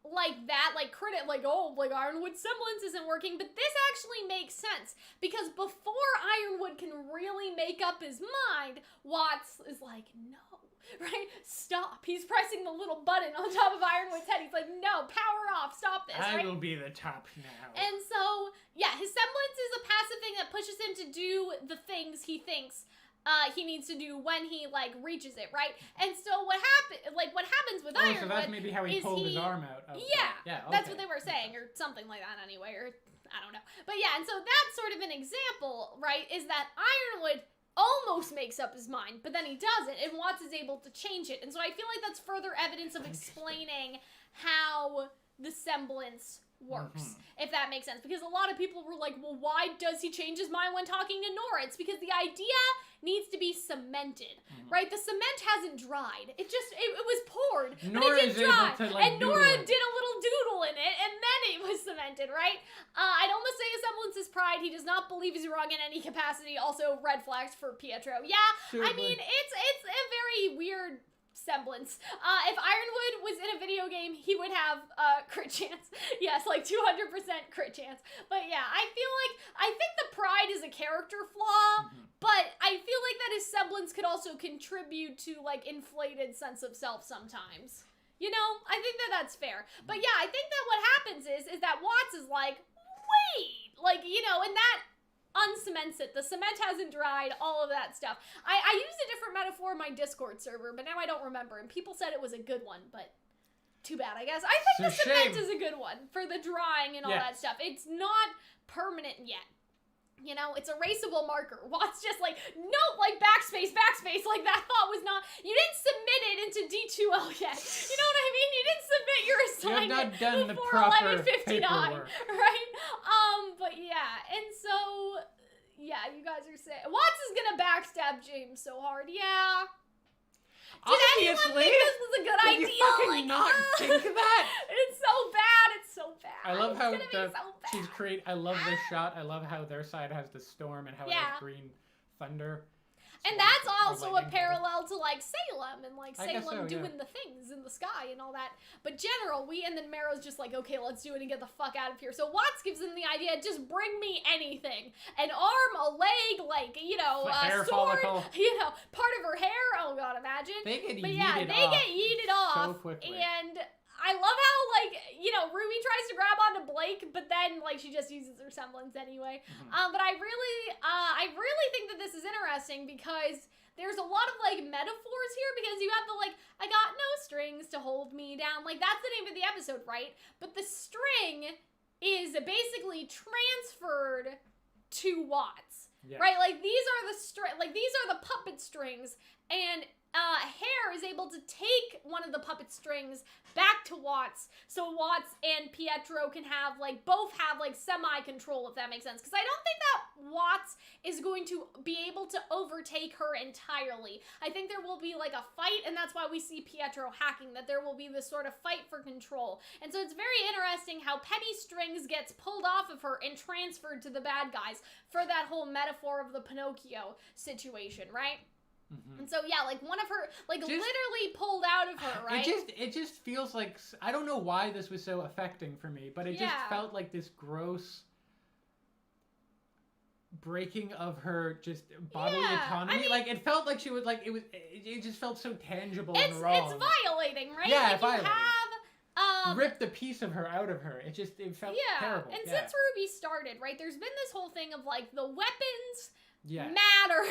like that, like Ironwood's semblance isn't working, but this actually makes sense, because before Ironwood can really make up his mind, Watts is like, no, right? Stop. He's pressing the little button on top of Ironwood's head. He's like, no, power off, stop this, right? I will be the top now. And so, yeah, his semblance is a passive thing that pushes him to do the things he thinks he needs to do when he, like, reaches it, right? And so what happens with Ironwood, so that's maybe how he pulled his arm out. Yeah, okay. That's what they were saying, or something like that anyway, or I don't know. But yeah, and so that's sort of an example, right, is that Ironwood almost makes up his mind, but then he doesn't, and Watts is able to change it. And so I feel like that's further evidence of explaining how the semblance works, if that makes sense. Because a lot of people were like, well, why does he change his mind when talking to Nora? It's because the idea needs to be cemented, right? The cement hasn't dried. It was poured, but it didn't dry. And Nora did a little doodle in it, and then it was cemented, right? I'd almost say a semblance is pride. He does not believe he's wrong in any capacity. Also, red flags for Pietro. Yeah, I mean, it's a very weird semblance. If Ironwood was in a video game, he would have crit chance. Yes, like 200% crit chance. But yeah, I think the pride is a character flaw, but I feel like that his semblance could also contribute to, like, inflated sense of self sometimes. You know, I think that's fair. But yeah, I think that what happens is that Watts is like, wait, like, you know, and that uncements it. The cement hasn't dried, all of that stuff. I used a different metaphor in my Discord server, but now I don't remember, and people said it was a good one, but too bad, I guess. I think the cement is a good one for the drawing and all that stuff. It's not permanent yet. You know, it's a erasable marker. Watts just like, nope, like backspace, like that thought was not, you didn't submit it into D2L yet. You know what I mean? You didn't submit your assignment. You have not done the proper 11:59, right? But yeah, and so, yeah, you guys are saying, Watts is gonna backstab James so hard, yeah. Did anyone think this was a good idea? You fucking not think that? It's so bad. It's so bad. I love how she's create. I love this shot. I love how their side has the storm and how it has green thunder. And that's also a parallel to, like, Salem and, like, Salem doing the things in the sky and all that. But and then Marrow's just like, okay, let's do it and get the fuck out of here. So Watts gives them the idea, just bring me anything. An arm, a leg, like, you know, a sword, follicle. You know, part of her hair. Oh, God, imagine. They get yeeted off. So quickly. And I love how, like, you know, Ruby tries to grab onto Blake, but then, like, she just uses her semblance anyway. But I really think that this is interesting because there's a lot of, like, metaphors here, because you have the, like, I got no strings to hold me down. Like, that's the name of the episode, right? But the string is basically transferred to Watts, right? Like, these are the puppet strings, and Hair is able to take one of the puppet strings back to Watts, so Watts and Pietro can have, like, both have, like, semi-control, if that makes sense. Because I don't think that Watts is going to be able to overtake her entirely. I think there will be, like, a fight, and that's why we see Pietro hacking, that there will be this sort of fight for control. And so it's very interesting how Penny Strings gets pulled off of her and transferred to the bad guys for that whole metaphor of the Pinocchio situation, right? Mm-hmm. And so, yeah, like, one of her, like, literally pulled out of her, right? It just feels like, I don't know why this was so affecting for me, but it just felt like this gross breaking of her just bodily autonomy. I mean, like, it felt like she was, like, it just felt so tangible and wrong. It's violating, right? Yeah, like, violating. You have... ripped a piece of her out of her. It felt terrible. And since RWBY started, right, there's been this whole thing of, like, the weapons... Yeah. matter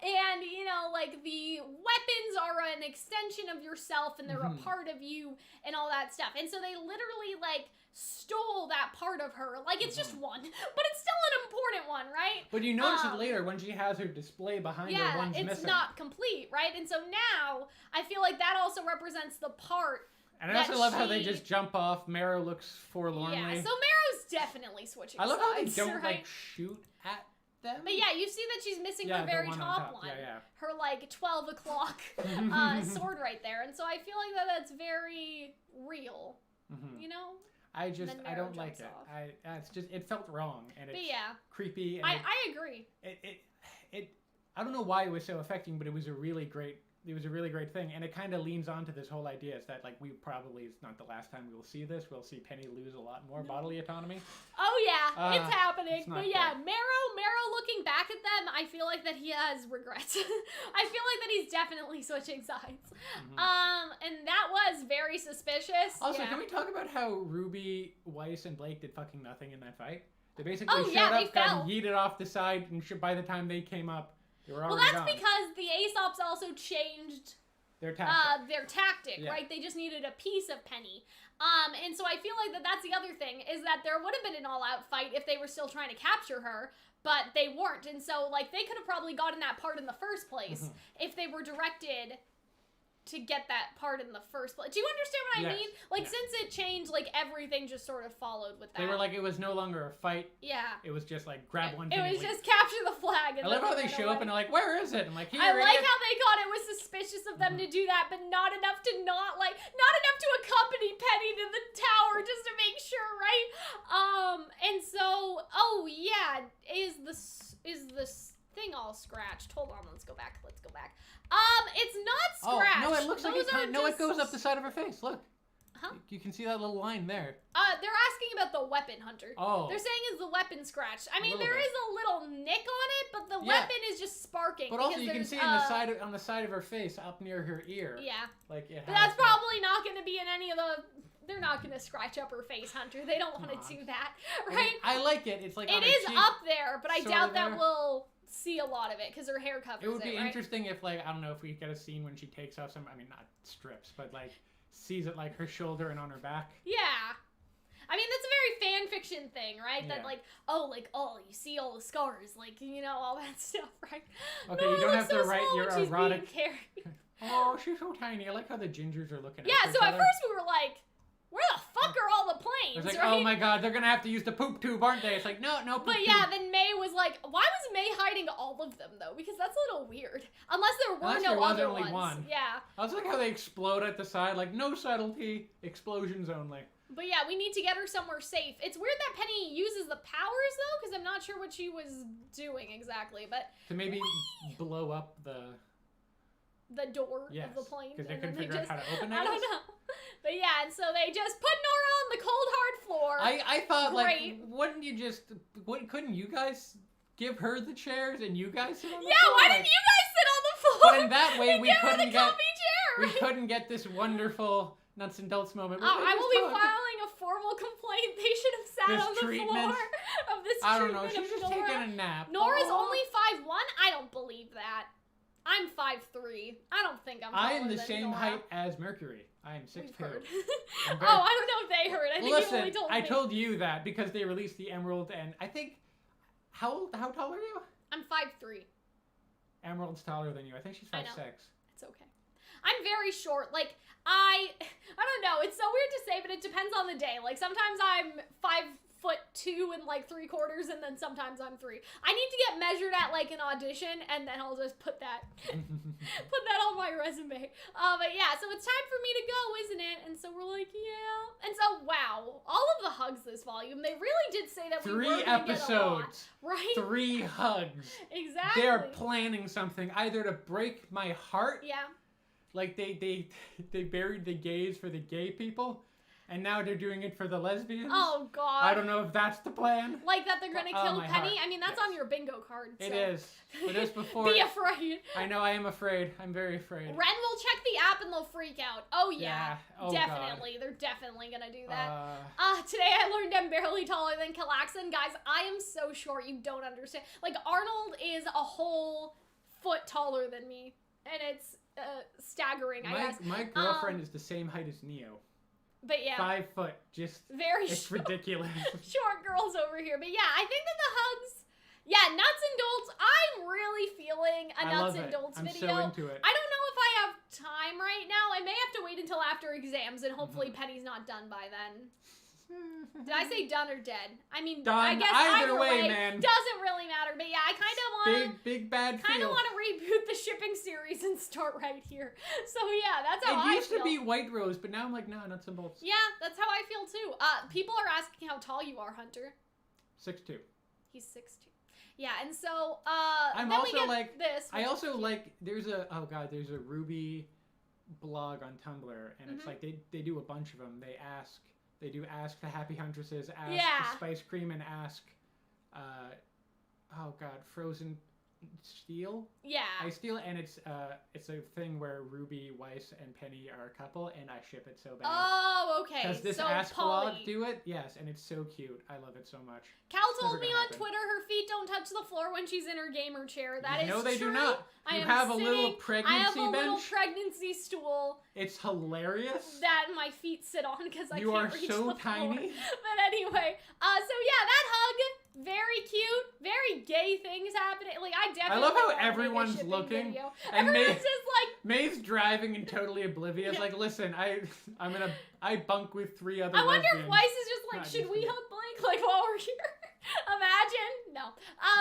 and you know, like, the weapons are an extension of yourself and they're a part of you and all that stuff, and so they literally, like, stole that part of her. Like, it's just one, but it's still an important one, right? But you notice it later when she has her display behind her, one's missing. Yeah, it's not complete, right? And so now I feel like that also represents the part. And I also love how they just jump off. Marrow looks forlornly. Yeah, so Marrow's definitely switching sides. I love how they don't like shoot at them. But yeah, you see that she's missing her very top one. Yeah. Her, like, 12 o'clock sword right there. And so I feel like that's very real. You know? I don't like it. It's just, it felt wrong. And it's creepy. And I agree. I don't know why it was so affecting, but it was a really great thing, and it kind of leans on to this whole idea is that, like, it's not the last time we will see this. We'll see Penny lose a lot more bodily autonomy. Oh yeah, it's happening. But yeah, Marrow looking back at them, I feel like that he has regrets. I feel like that he's definitely switching sides. And that was very suspicious. Also, can we talk about how RWBY, Weiss, and Blake did fucking nothing in that fight? They basically showed up, got yeeted off the side, and by the time they came up, well, that's gone. Because the Aesops also changed their tactic, right? They just needed a piece of Penny. And so I feel like that's the other thing, is that there would have been an all-out fight if they were still trying to capture her, but they weren't. And so, like, they could have probably gotten that part in the first place if they were directed to get that part in the first place. Do you understand what I mean? Like, since it changed, like, everything just sort of followed with that. They were like, it was no longer a fight. Yeah. It was just like, grab one thing. It was just capture the flag. And I love how they show up and they're like, where is it? I'm like, here I like how they thought it was suspicious of them to do that, but not enough to accompany Penny to the tower just to make sure, right? And so, is this thing all scratched? Hold on, let's go back. It's not scratched. Oh, no, it looks like it goes up the side of her face. Look. Huh? You can see that little line there. They're asking about the weapon, Hunter. Oh. They're saying, is the weapon scratched? I mean, there is a little nick on it, but the weapon is just sparking. But also, you can see on the side of her face, up near her ear. Yeah. Like, but that's probably not going to be in any of the... They're not going to scratch up her face, Hunter. They don't want to do that, right? I like it. It's like it is up there, but I doubt that we'll see a lot of it because her hair covers it. It would be interesting if, like, I don't know if we get a scene when she takes off not strips, but, like, sees it, like, her shoulder and on her back. Yeah. I mean, that's a very fan fiction thing, right? Yeah. That, you see all the scars, like, you know, all that stuff, right? Okay, you don't have to write your erotic... Oh, she's so tiny. I like how the gingers are looking at each other. Yeah, so at first we were like, where the fuck are all the planes? It's like, right? oh my god, they're gonna have to use the poop tube, aren't they? It's like, no poop But yeah, then May was like, why was May hiding all of them, though? Because that's a little weird. Unless there were no other ones. One. Yeah. I was like how they explode at the side, like, no subtlety, explosions only. But yeah, we need to get her somewhere safe. It's weird that Penny uses the powers, though, because I'm not sure what she was doing exactly, but... To maybe blow up the door of the plane. Because they couldn't figure out how to open it. I don't know. But yeah, and so they just put Nora on the cold, hard floor. I thought, like, couldn't you guys give her the chairs and you guys sit on the floor? Yeah, why didn't you guys sit on the floor? But in that way, we couldn't couldn't get this wonderful nuts and bolts moment. I will be filing a formal complaint. They should have sat on the floor of this treatment. I don't know. She's just taking a nap. Nora's only 5'1"? I don't believe that. I'm 5'3". I don't think I'm taller I am the than same Nora. height as Mercury. I am 6'2". Oh, I don't know if they heard. I think you only told me. I told you that because they released the Emerald, and I think... How tall are you? I'm 5'3". Emerald's taller than you. I think she's 5'6". It's it's okay. I'm very short. Like, I don't know. It's so weird to say, but it depends on the day. Like, sometimes I'm 5'2" and like 3/4, and then sometimes I'm 3. I need to get measured at like an audition, and then I'll just put that on my resume. But yeah, so it's time for me to go, isn't it? And so we're like, yeah. And so, wow, all of the hugs this volume, they really did say that we were going to get a lot. 3 episodes, right? 3 hugs. Exactly. They are planning something either to break my heart. Yeah. Like they buried the gays for the gay people, and now they're doing it for the lesbians. Oh God! I don't know if that's the plan. Like that they're gonna kill Penny. Heart. I mean, that's on your bingo card. So. It is. It is before. Be afraid. I know. I am afraid. I'm very afraid. Ren will check the app and they'll freak out. Oh yeah. Oh, definitely. God. They're definitely gonna do that. Today I learned I'm barely taller than Calxiyn. Guys, I am so short. You don't understand. Like Arnold is a whole foot taller than me, and it's staggering. I guess my girlfriend is the same height as Neo. But yeah, 5 foot, just very it's short. Ridiculous. Short girls over here. But yeah, I think that the hugs. Yeah, nuts and dolts. I'm really feeling a nuts and dolts video. I'm so into it. I don't know if I have time right now. I may have to wait until after exams, and hopefully Penny's not done by then. Did I say done or dead? I mean, done. I guess either way, man. Doesn't really matter. But yeah, I kind of want big bad. Kind of want to reboot the shipping series and start right here. So yeah, that's how I feel. It used to be White Rose, but now I'm like, no, nuts and bolts. Yeah, that's how I feel too. People are asking how tall you are, Hunter. 6'2". He's 6'2". Yeah, and so I'm then also we get like this. I also like there's a RWBY blog on Tumblr, and it's like they do a bunch of them. They do Ask the Happy Huntresses, Ask the Spice Cream, and Ask, Frozen Steel? Yeah. Ice Steel, and it's a thing where Ruby, Weiss, and Penny are a couple, and I ship it so bad. Oh, okay. Does this so Ask Polly. blog do it? Yes, and it's so cute. I love it so much. Cal told me on Twitter her feet don't touch the floor when she's in her gamer chair. That is true. No, they do not. You have a little pregnancy bench. I have a little pregnancy stool. It's hilarious. That my feet sit on because I can't reach the floor. You are so tiny. But anyway, so yeah, that hug, very cute, very gay things happening. Like I definitely. I love how everyone's looking. Video. And everyone's just like. May's driving and totally oblivious. Like, listen, I bunk with 3 other. I wonder lesbians. if Weiss is just like, should we hug Blake? Like while we're here. Imagine. No.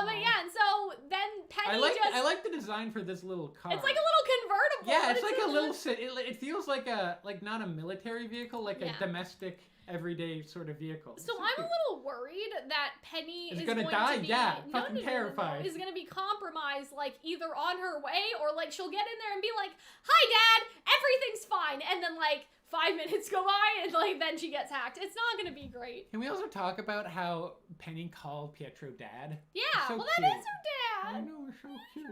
But yeah, and so then Penny I like the design for this little car. It's like a little convertible. Yeah, it's like a little it feels like not a military vehicle, like a domestic everyday sort of vehicle. So I'm a little worried that Penny is gonna going die. To be Fucking terrified. Is gonna be compromised, like either on her way or like she'll get in there and be like, "Hi, Dad, everything's fine," and then like 5 minutes go by and like then she gets hacked. It's not gonna be great. Can we also talk about how Penny called Pietro Dad? Yeah, so well cute. that is her dad. I know, we're so cute.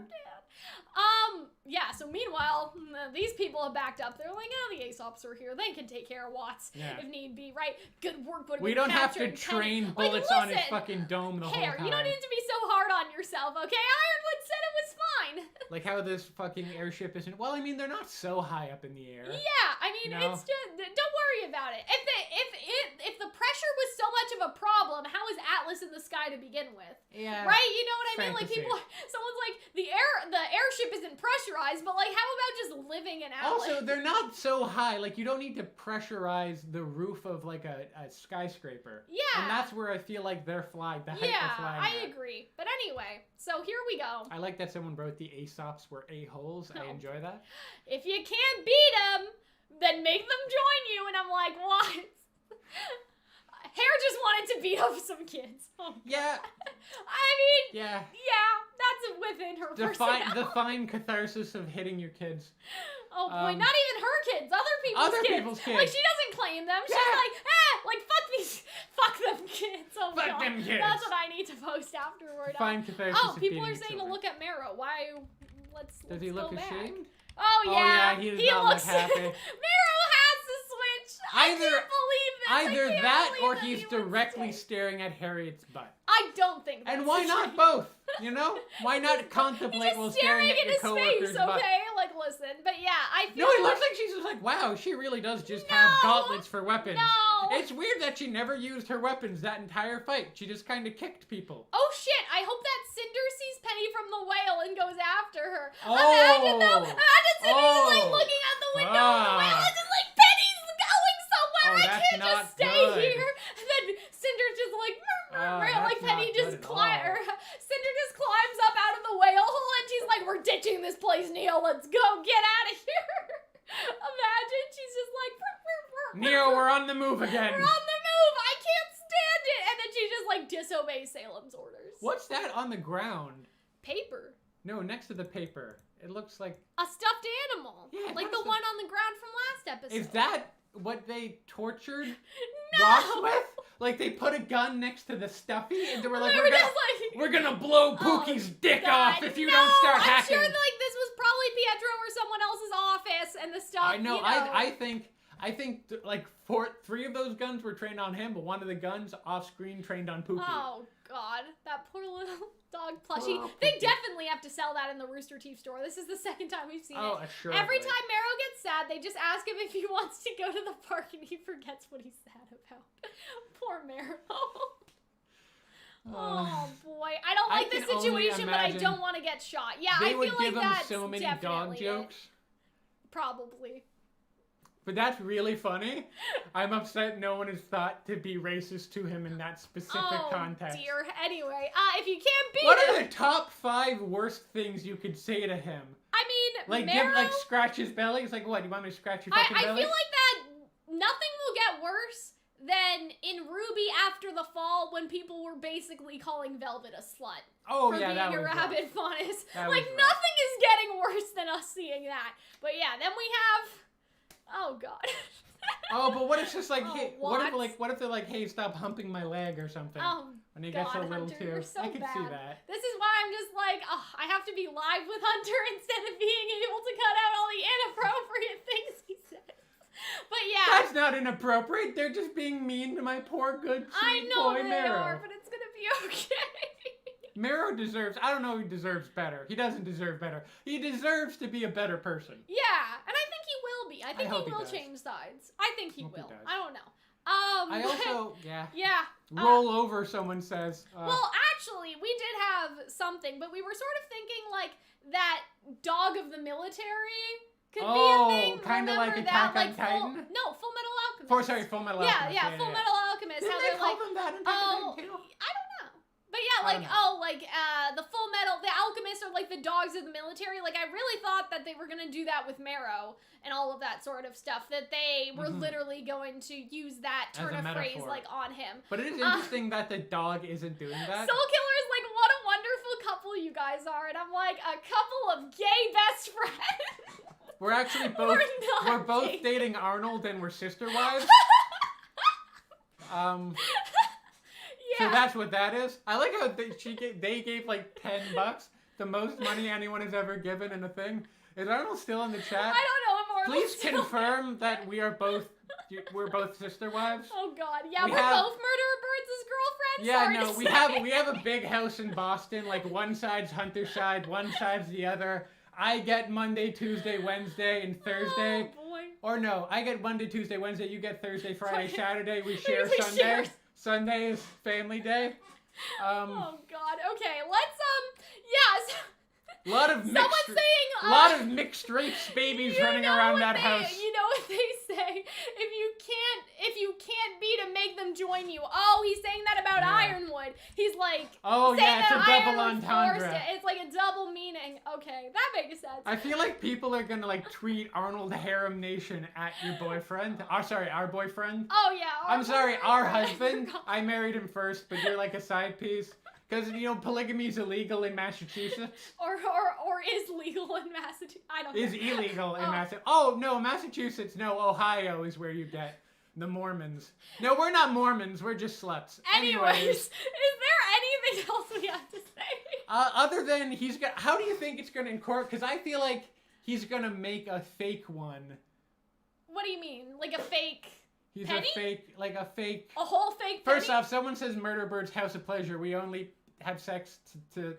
Yeah, so meanwhile, these people have backed up. They're like, the Aesops are here. They can take care of Watts if need be, right? Good work, but we don't have to train bullets on his fucking dome the whole time. You don't need to be so hard on yourself, okay? Ironwood said it was fine. Like how this fucking airship isn't. Well, I mean, they're not so high up in the air. Yeah, I mean, it's just don't worry about it. If the pressure was so much of a problem, how is Atlas in the sky to begin with? Yeah. Right? You know what I mean? Fantasy. Like someone's like the airship isn't pressurized, but like how about just living in Atlas? Also, they're not so high. Like you don't need to pressurize the roof of like a skyscraper. Yeah. And that's where I feel like they're flying. The height they're flying I agree. But anyway, so here we go. I like that someone wrote the Aesops were a-holes. I enjoy that. If you can't beat them, then make them join you. And I'm like, what? Hare just wanted to beat up some kids. Oh, yeah. I mean, yeah, that's within her personality. The fine catharsis of hitting your kids. Oh boy, not even her kids, other people's kids. Like she doesn't claim them. She's fuck them kids. Oh fuck God. them kids. That's what I need to post afterward. Fine catharsis. Oh, people are saying to look at Marrow. Why? Let's Does he look ashamed? Oh yeah, he does not look happy. Marrow has the switch. I can't believe this. Either that or he's directly staring at Harriet's butt. I don't think that's And why not both? You know? Why not contemplate while staring at your coworker's butt? Okay, like listen, but yeah, I feel. No, it looks like she's just like, wow, she really does just have gauntlets for weapons. No. It's weird that she never used her weapons that entire fight. She just kind of kicked people. Oh shit! I hope that Cinder sees Penny from the whale and goes after her. Oh. Imagine though. Imagine Cinder's like looking out the window of the whale and just like, Penny's going somewhere. I can't just stay here. And then Cinder's just like, like Penny just Cinder just climbs up out of the whale hole and she's like, we're ditching this place, Neo. Let's go. Get out of here. Imagine she's just like, Neo, we're on the move again. We're on the move. I can't stand it. And then she just like disobeys Salem's orders. What's that on the ground? Paper. No, next to the paper. It looks like a stuffed animal. Yeah, like the one on the ground from last episode. Is that what they tortured No! Watts with? Like they put a gun next to the stuffy and they were like, we're gonna blow Pookie's dick off if you don't start hacking. I'm sure like this was probably Pietro or someone else's office and the stuff. I know. I think like 3 of those guns were trained on him, but one of the guns off screen trained on Pookie. Oh God, that poor little dog plushie. They definitely have to sell that in the Rooster Teeth store. This is the second time we've seen it. Sure. Every time Marrow gets sad, they just ask him if he wants to go to the park and he forgets what he's sad about. Poor Marrow. Oh boy, I don't like this situation, but I don't want to get shot. Yeah, I feel like that's so many dog jokes. Probably. But that's really funny. I'm upset no one has thought to be racist to him in that specific context. Oh dear. Anyway, if you can't beat What are the top 5 worst things you could say to him? I mean, like Marrow, scratch his belly. It's like, what? You want me to scratch your fucking belly? I feel like that nothing will get worse than in RWBY after the fall when people were basically calling Velvet a slut. Oh for yeah, being that a was rabbit faunus. Like nothing is getting worse than us seeing that. But yeah, then we have. Oh God. Oh, but what if just like, hey, what if they're like, hey, stop humping my leg or something? Oh, when he gets a little Hunter, too. you're so I can bad. see that. This is why I'm just like, I have to be live with Hunter instead of being able to cut out all the inappropriate things he says. But yeah. That's not inappropriate. They're just being mean to my poor, good, sweet boy Marrow. Are, but it's gonna be okay. Marrow deserves, I don't know who deserves better. He doesn't deserve better. He deserves to be a better person. Yeah, and I think he will be. I think he will change sides. I think he will. I don't know. I also, Yeah. Roll over, someone says. Well, actually, we did have something, but we were sort of thinking like that dog of the military could be a thing. Kind of like Attack on Titan? Full Metal Alchemist. Full Metal Alchemist. Yeah, Full Metal Alchemist. Didn't they call them that in Attack on Titan too? I don't know. But yeah, the Full Metal, the Alchemists are like the dogs of the military. Like, I really thought that they were going to do that with Marrow and all of that sort of stuff. That they were literally going to use that turn of phrase, like, on him. But it is interesting that the dog isn't doing that. Soul Killer is like, what a wonderful couple you guys are. And I'm like, a couple of gay best friends. We're actually both, we're both dating Arnold and we're sister wives. So that's what that is. I like how they gave like $10, the most money anyone has ever given in a thing. Is Arnold still in the chat? I don't know if Arnold's Please confirm that we're both sister wives. Oh God, yeah, we're both Murderer Birds' girlfriends. Yeah, we have a big house in Boston. Like one side's Hunter's side, one side's the other. I get Monday, Tuesday, Wednesday, and Thursday. Oh boy. Or no, I get Monday, Tuesday, Wednesday. You get Thursday, Friday, Saturday. We share Sunday. Sunday is family day. Oh God. Okay, let's yes. A lot of mixed race babies running around that house. You know what they say? If you can't beat them, make them join you. Oh, he's saying that about Ironwood. He's like, it's a double entendre. It's like a double meaning. Okay, that makes sense. I feel like people are gonna like tweet Arnold Harem Nation at your boyfriend. Our boyfriend. Oh yeah. I'm sorry, our husband. I married him first, but you're like a side piece. Because, polygamy is illegal in Massachusetts. Or is legal in Massachusetts. I don't know. Is illegal in Massachusetts. Oh, no, Massachusetts. No, Ohio is where you get the Mormons. No, we're not Mormons. We're just sluts. Anyways, is there anything else we have to say? Other than how do you think it's going to incorporate? Because I feel like he's going to make a fake one. What do you mean? Like a fake... He's Penny? a fake... A whole fake First Penny? off, someone says Murder Bird's House of Pleasure. We only have sex to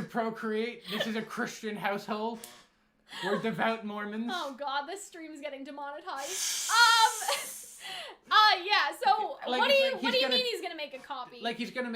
procreate. This is a Christian household. We're devout Mormons. Oh God, this stream's getting demonetized. Yeah, so what do you mean he's gonna make a copy? Like he's gonna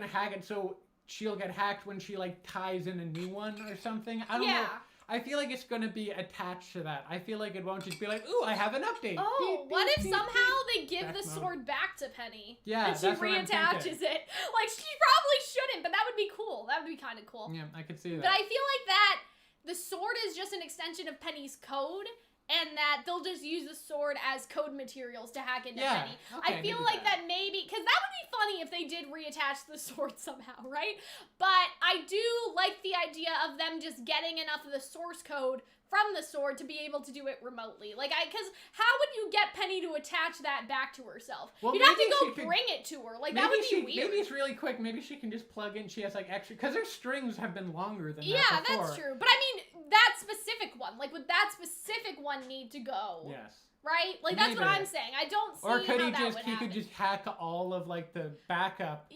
hack it so she'll get hacked when she like ties in a new one or something. I don't know. I feel like it's gonna be attached to that. I feel like it won't just be like, ooh, I have an update. Oh, what if somehow they give the sword back to Penny? Yeah, and she reattaches it. Like, she probably shouldn't, but that would be cool. That would be kind of cool. Yeah, I could see that. But I feel like that the sword is just an extension of Penny's code, and that they'll just use the sword as code materials to hack into Penny. Okay, I feel like that maybe, because that would be funny if they did reattach the sword somehow, right? But I do like the idea of them just getting enough of the source code from the sword to be able to do it remotely. Like, because how would you get Penny to attach that back to herself? Well, you'd have to go bring it to her. Like, that would be weird. Maybe it's really quick. Maybe she can just plug in. She has, like, extra... Because her strings have been longer than that before. Yeah, that's true. But, I mean, that specific one. Like, would that specific one need to go? Yes. Right? Like, that's what I'm saying. I don't see how that would happen. Or could he could just hack all of, like, the backup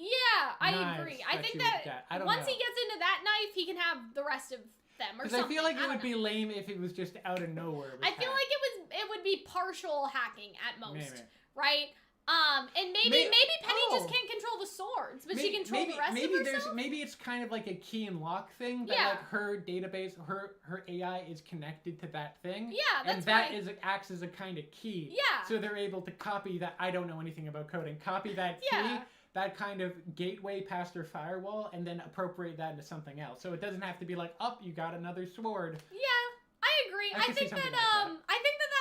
I agree. I think that once he gets into that knife, he can have the rest of them or something. Because I feel like it would be lame if it was just out of nowhere. I feel like it would be partial hacking at most, right? And maybe Penny just can't control the swords, but she can control the rest of herself. Maybe it's kind of like a key and lock thing that like her database, her AI is connected to that thing. Yeah, that's and that acts as a kind of key. Yeah. So they're able to copy that. I don't know anything about coding. Copy that key. That kind of gateway past their firewall, and then appropriate that into something else. So it doesn't have to be like, you got another sword. Yeah, I agree. I think that that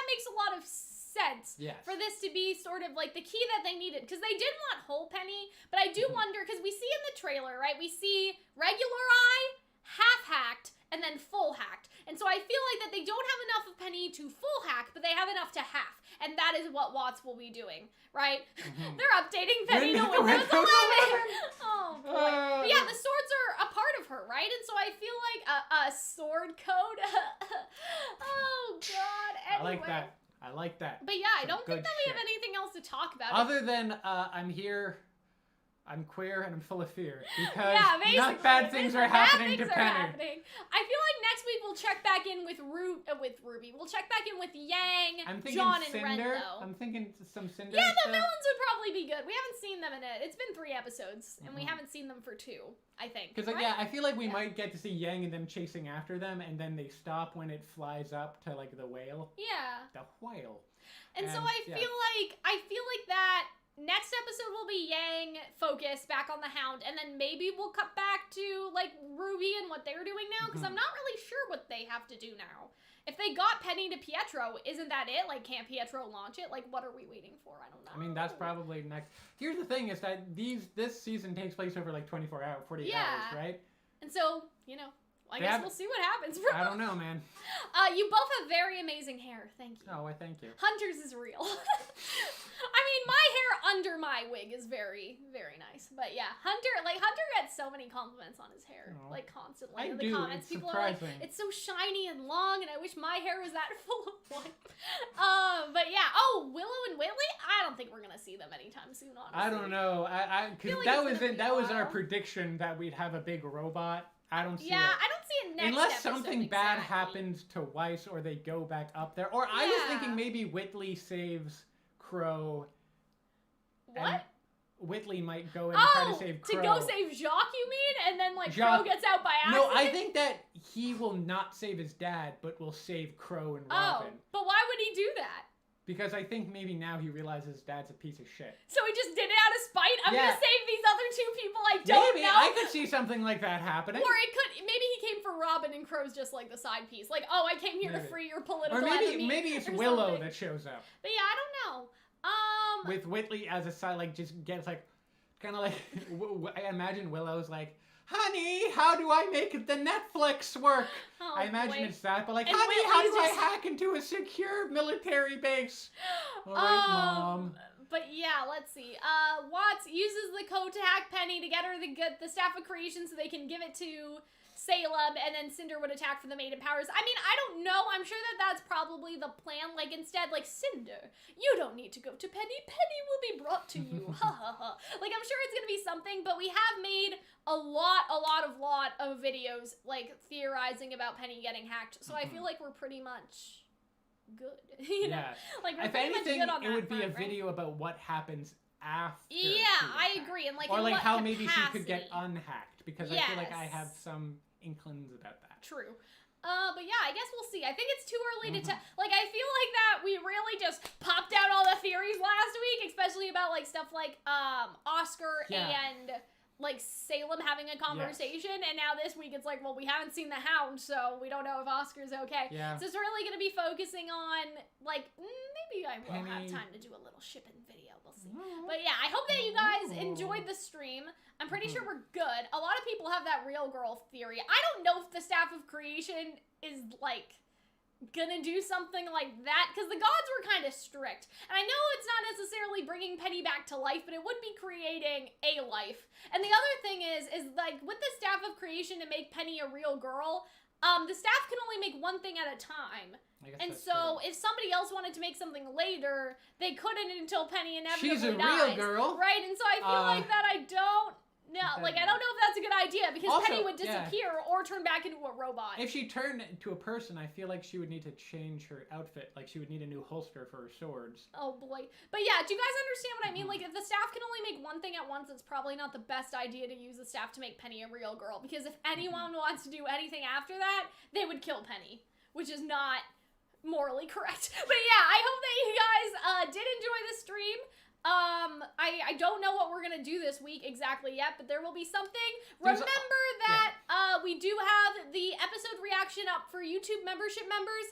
makes a lot of sense for this to be sort of like the key that they needed, because they did want whole Penny, but I do wonder, because we see in the trailer, right? We see regular eye, half hacked, and then full hacked. And so I feel like that they don't have enough of Penny to full hack, but they have enough to half. And that is what Watts will be doing, right? They're updating Penny to Windows 11. Oh, boy. But yeah, the swords are a part of her, right? And so I feel like a sword code. Oh, God. Anyway. I like that. But yeah, I don't think that we have anything else to talk about. Other than I'm here, I'm queer, and I'm full of fear. Because not bad things are happening to Penny. I feel like next week we'll check back in with RWBY. We'll check back in with Yang, I'm thinking John, Cinder. and Ren, though. I'm thinking some Cinder Yeah, the stuff. villains would probably be good. We haven't seen them in it. It's been 3 episodes, and we haven't seen them for 2, I think. Because I feel like we might get to see Yang and them chasing after them, and then they stop when it flies up to like the whale. Yeah. The whale. And so I feel like that next episode will be Yang focused back on the Hound, and then maybe we'll cut back to like RWBY and what they're doing now, because I'm not really sure what they have to do now. If they got Penny to Pietro, isn't that it? Like, can't Pietro launch it? Like, what are we waiting for? I don't know. I mean, that's probably next. Here's the thing: is that this season takes place over like 48 hours, right? And so, I guess we'll see what happens. I don't know, man. You both have very amazing hair. Thank you. Oh, well, thank you. Hunter's is real. I mean, my hair under my wig is very, very nice. But yeah, Hunter gets so many compliments on his hair, like constantly in the comments. People are like, it's so shiny and long, and I wish my hair was that full of white. But yeah. Oh, Willow and Whitley. I don't think we're gonna see them anytime soon. Honestly. I don't know. Because that was our prediction that we'd have a big robot. I don't see it. I don't see it next Unless something bad happens to Weiss or they go back up there. Or I was thinking maybe Whitley saves Crow. What? Whitley might go in and try to save Crow. To go save Jacques, you mean? And then, Crow gets out by accident? No, I think that he will not save his dad, but will save Crow and Robin. But why would he do that? Because I think maybe now he realizes his dad's a piece of shit. So he just did it out of spite? I'm gonna save these other 2 people I don't know? I could see something like that happening. Or maybe he came for Robin and Crow's just like the side piece. Like, I came here to free your political enemy. Or maybe it's Willow that shows up. But yeah, I don't know. With Whitley as a side, like, just gets like, kind of like, I imagine Willow's like, honey, how do I make the Netflix work? I imagine it's that, but like, honey, how do I hack into a secure military base? All right, Mom. But yeah, let's see. Watts uses the code to hack Penny to get her the Staff of Creation so they can give it to Salem, and then Cinder would attack for the Maiden Powers. I mean, I don't know. I'm sure that that's probably the plan. Like, instead, like, Cinder, you don't need to go to Penny. Penny will be brought to you. Ha ha ha. Like, I'm sure it's gonna be something, but we have made a lot of videos, like, theorizing about Penny getting hacked. So I feel like we're pretty much good. you know? Like, we're if pretty anything, much good on it would be front, a video about what happens after. I agree. And like, or in like what how capacity? maybe she could get unhacked, because I feel like I have some inklings about that. True. But yeah, I guess we'll see. I think it's too early to tell. Like, I feel like that we really just popped out all the theories last week, especially about like stuff like Oscar and like Salem having a conversation, and now this week it's like, well, we haven't seen the Hound, so we don't know if Oscar's okay. Yeah. So it's really gonna be focusing on like maybe I will have time to do a little shipping video. We'll see. But yeah, I hope that you guys enjoyed the stream. I'm pretty sure we're good. A lot of people have that real girl theory. I don't know if the Staff of Creation is like gonna do something like that, because the gods were kind of strict, and I know it's not necessarily bringing Penny back to life, but it would be creating a life. And the other thing is like with the Staff of Creation to make Penny a real girl, the staff can only make one thing at a time. And so if somebody else wanted to make something later, they couldn't until Penny inevitably dies. She's a real girl, right? And so I feel like that I don't know if that's a good idea, because also, Penny would disappear or turn back into a robot. If she turned into a person, I feel like she would need to change her outfit. Like, she would need a new holster for her swords. Oh boy. But yeah, do you guys understand what I mean? Like, if the staff can only make one thing at once, it's probably not the best idea to use the staff to make Penny a real girl, because if anyone wants to do anything after that, they would kill Penny, which is not morally correct. But yeah, I hope that you guys did enjoy the stream. I don't know what we're gonna do this week exactly yet, but there will be something. Remember that we do have the episode reaction up for YouTube membership members.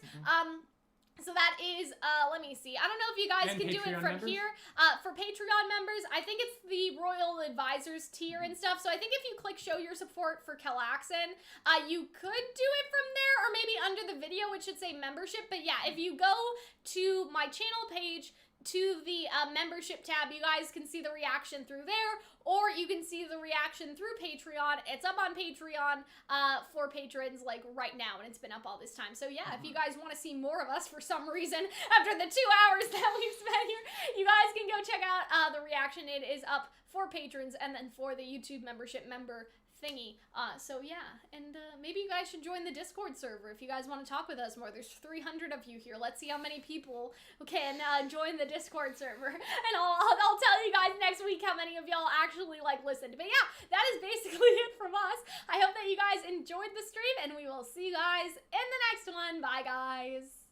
So that is, let me see. I don't know if you guys can do it from here. For Patreon members, I think it's the Royal Advisors tier and stuff. So I think if you click show your support for Calxiyn, you could do it from there, or maybe under the video it should say membership. But yeah, if you go to my channel page, to the membership tab, you guys can see the reaction through there, or you can see the reaction through Patreon. It's up on Patreon for patrons like right now, and it's been up all this time. So yeah, if you guys want to see more of us for some reason after the 2 hours that we've spent here, you guys can go check out the reaction. It is up for patrons and then for the YouTube membership member thingy. So yeah, and maybe you guys should join the Discord server if you guys want to talk with us more. There's 300 of you here. Let's see how many people can join the Discord server, and I'll tell you guys next week how many of y'all actually like listened. But yeah, that is basically it from us. I hope that you guys enjoyed the stream, and we will see you guys in the next one. Bye guys.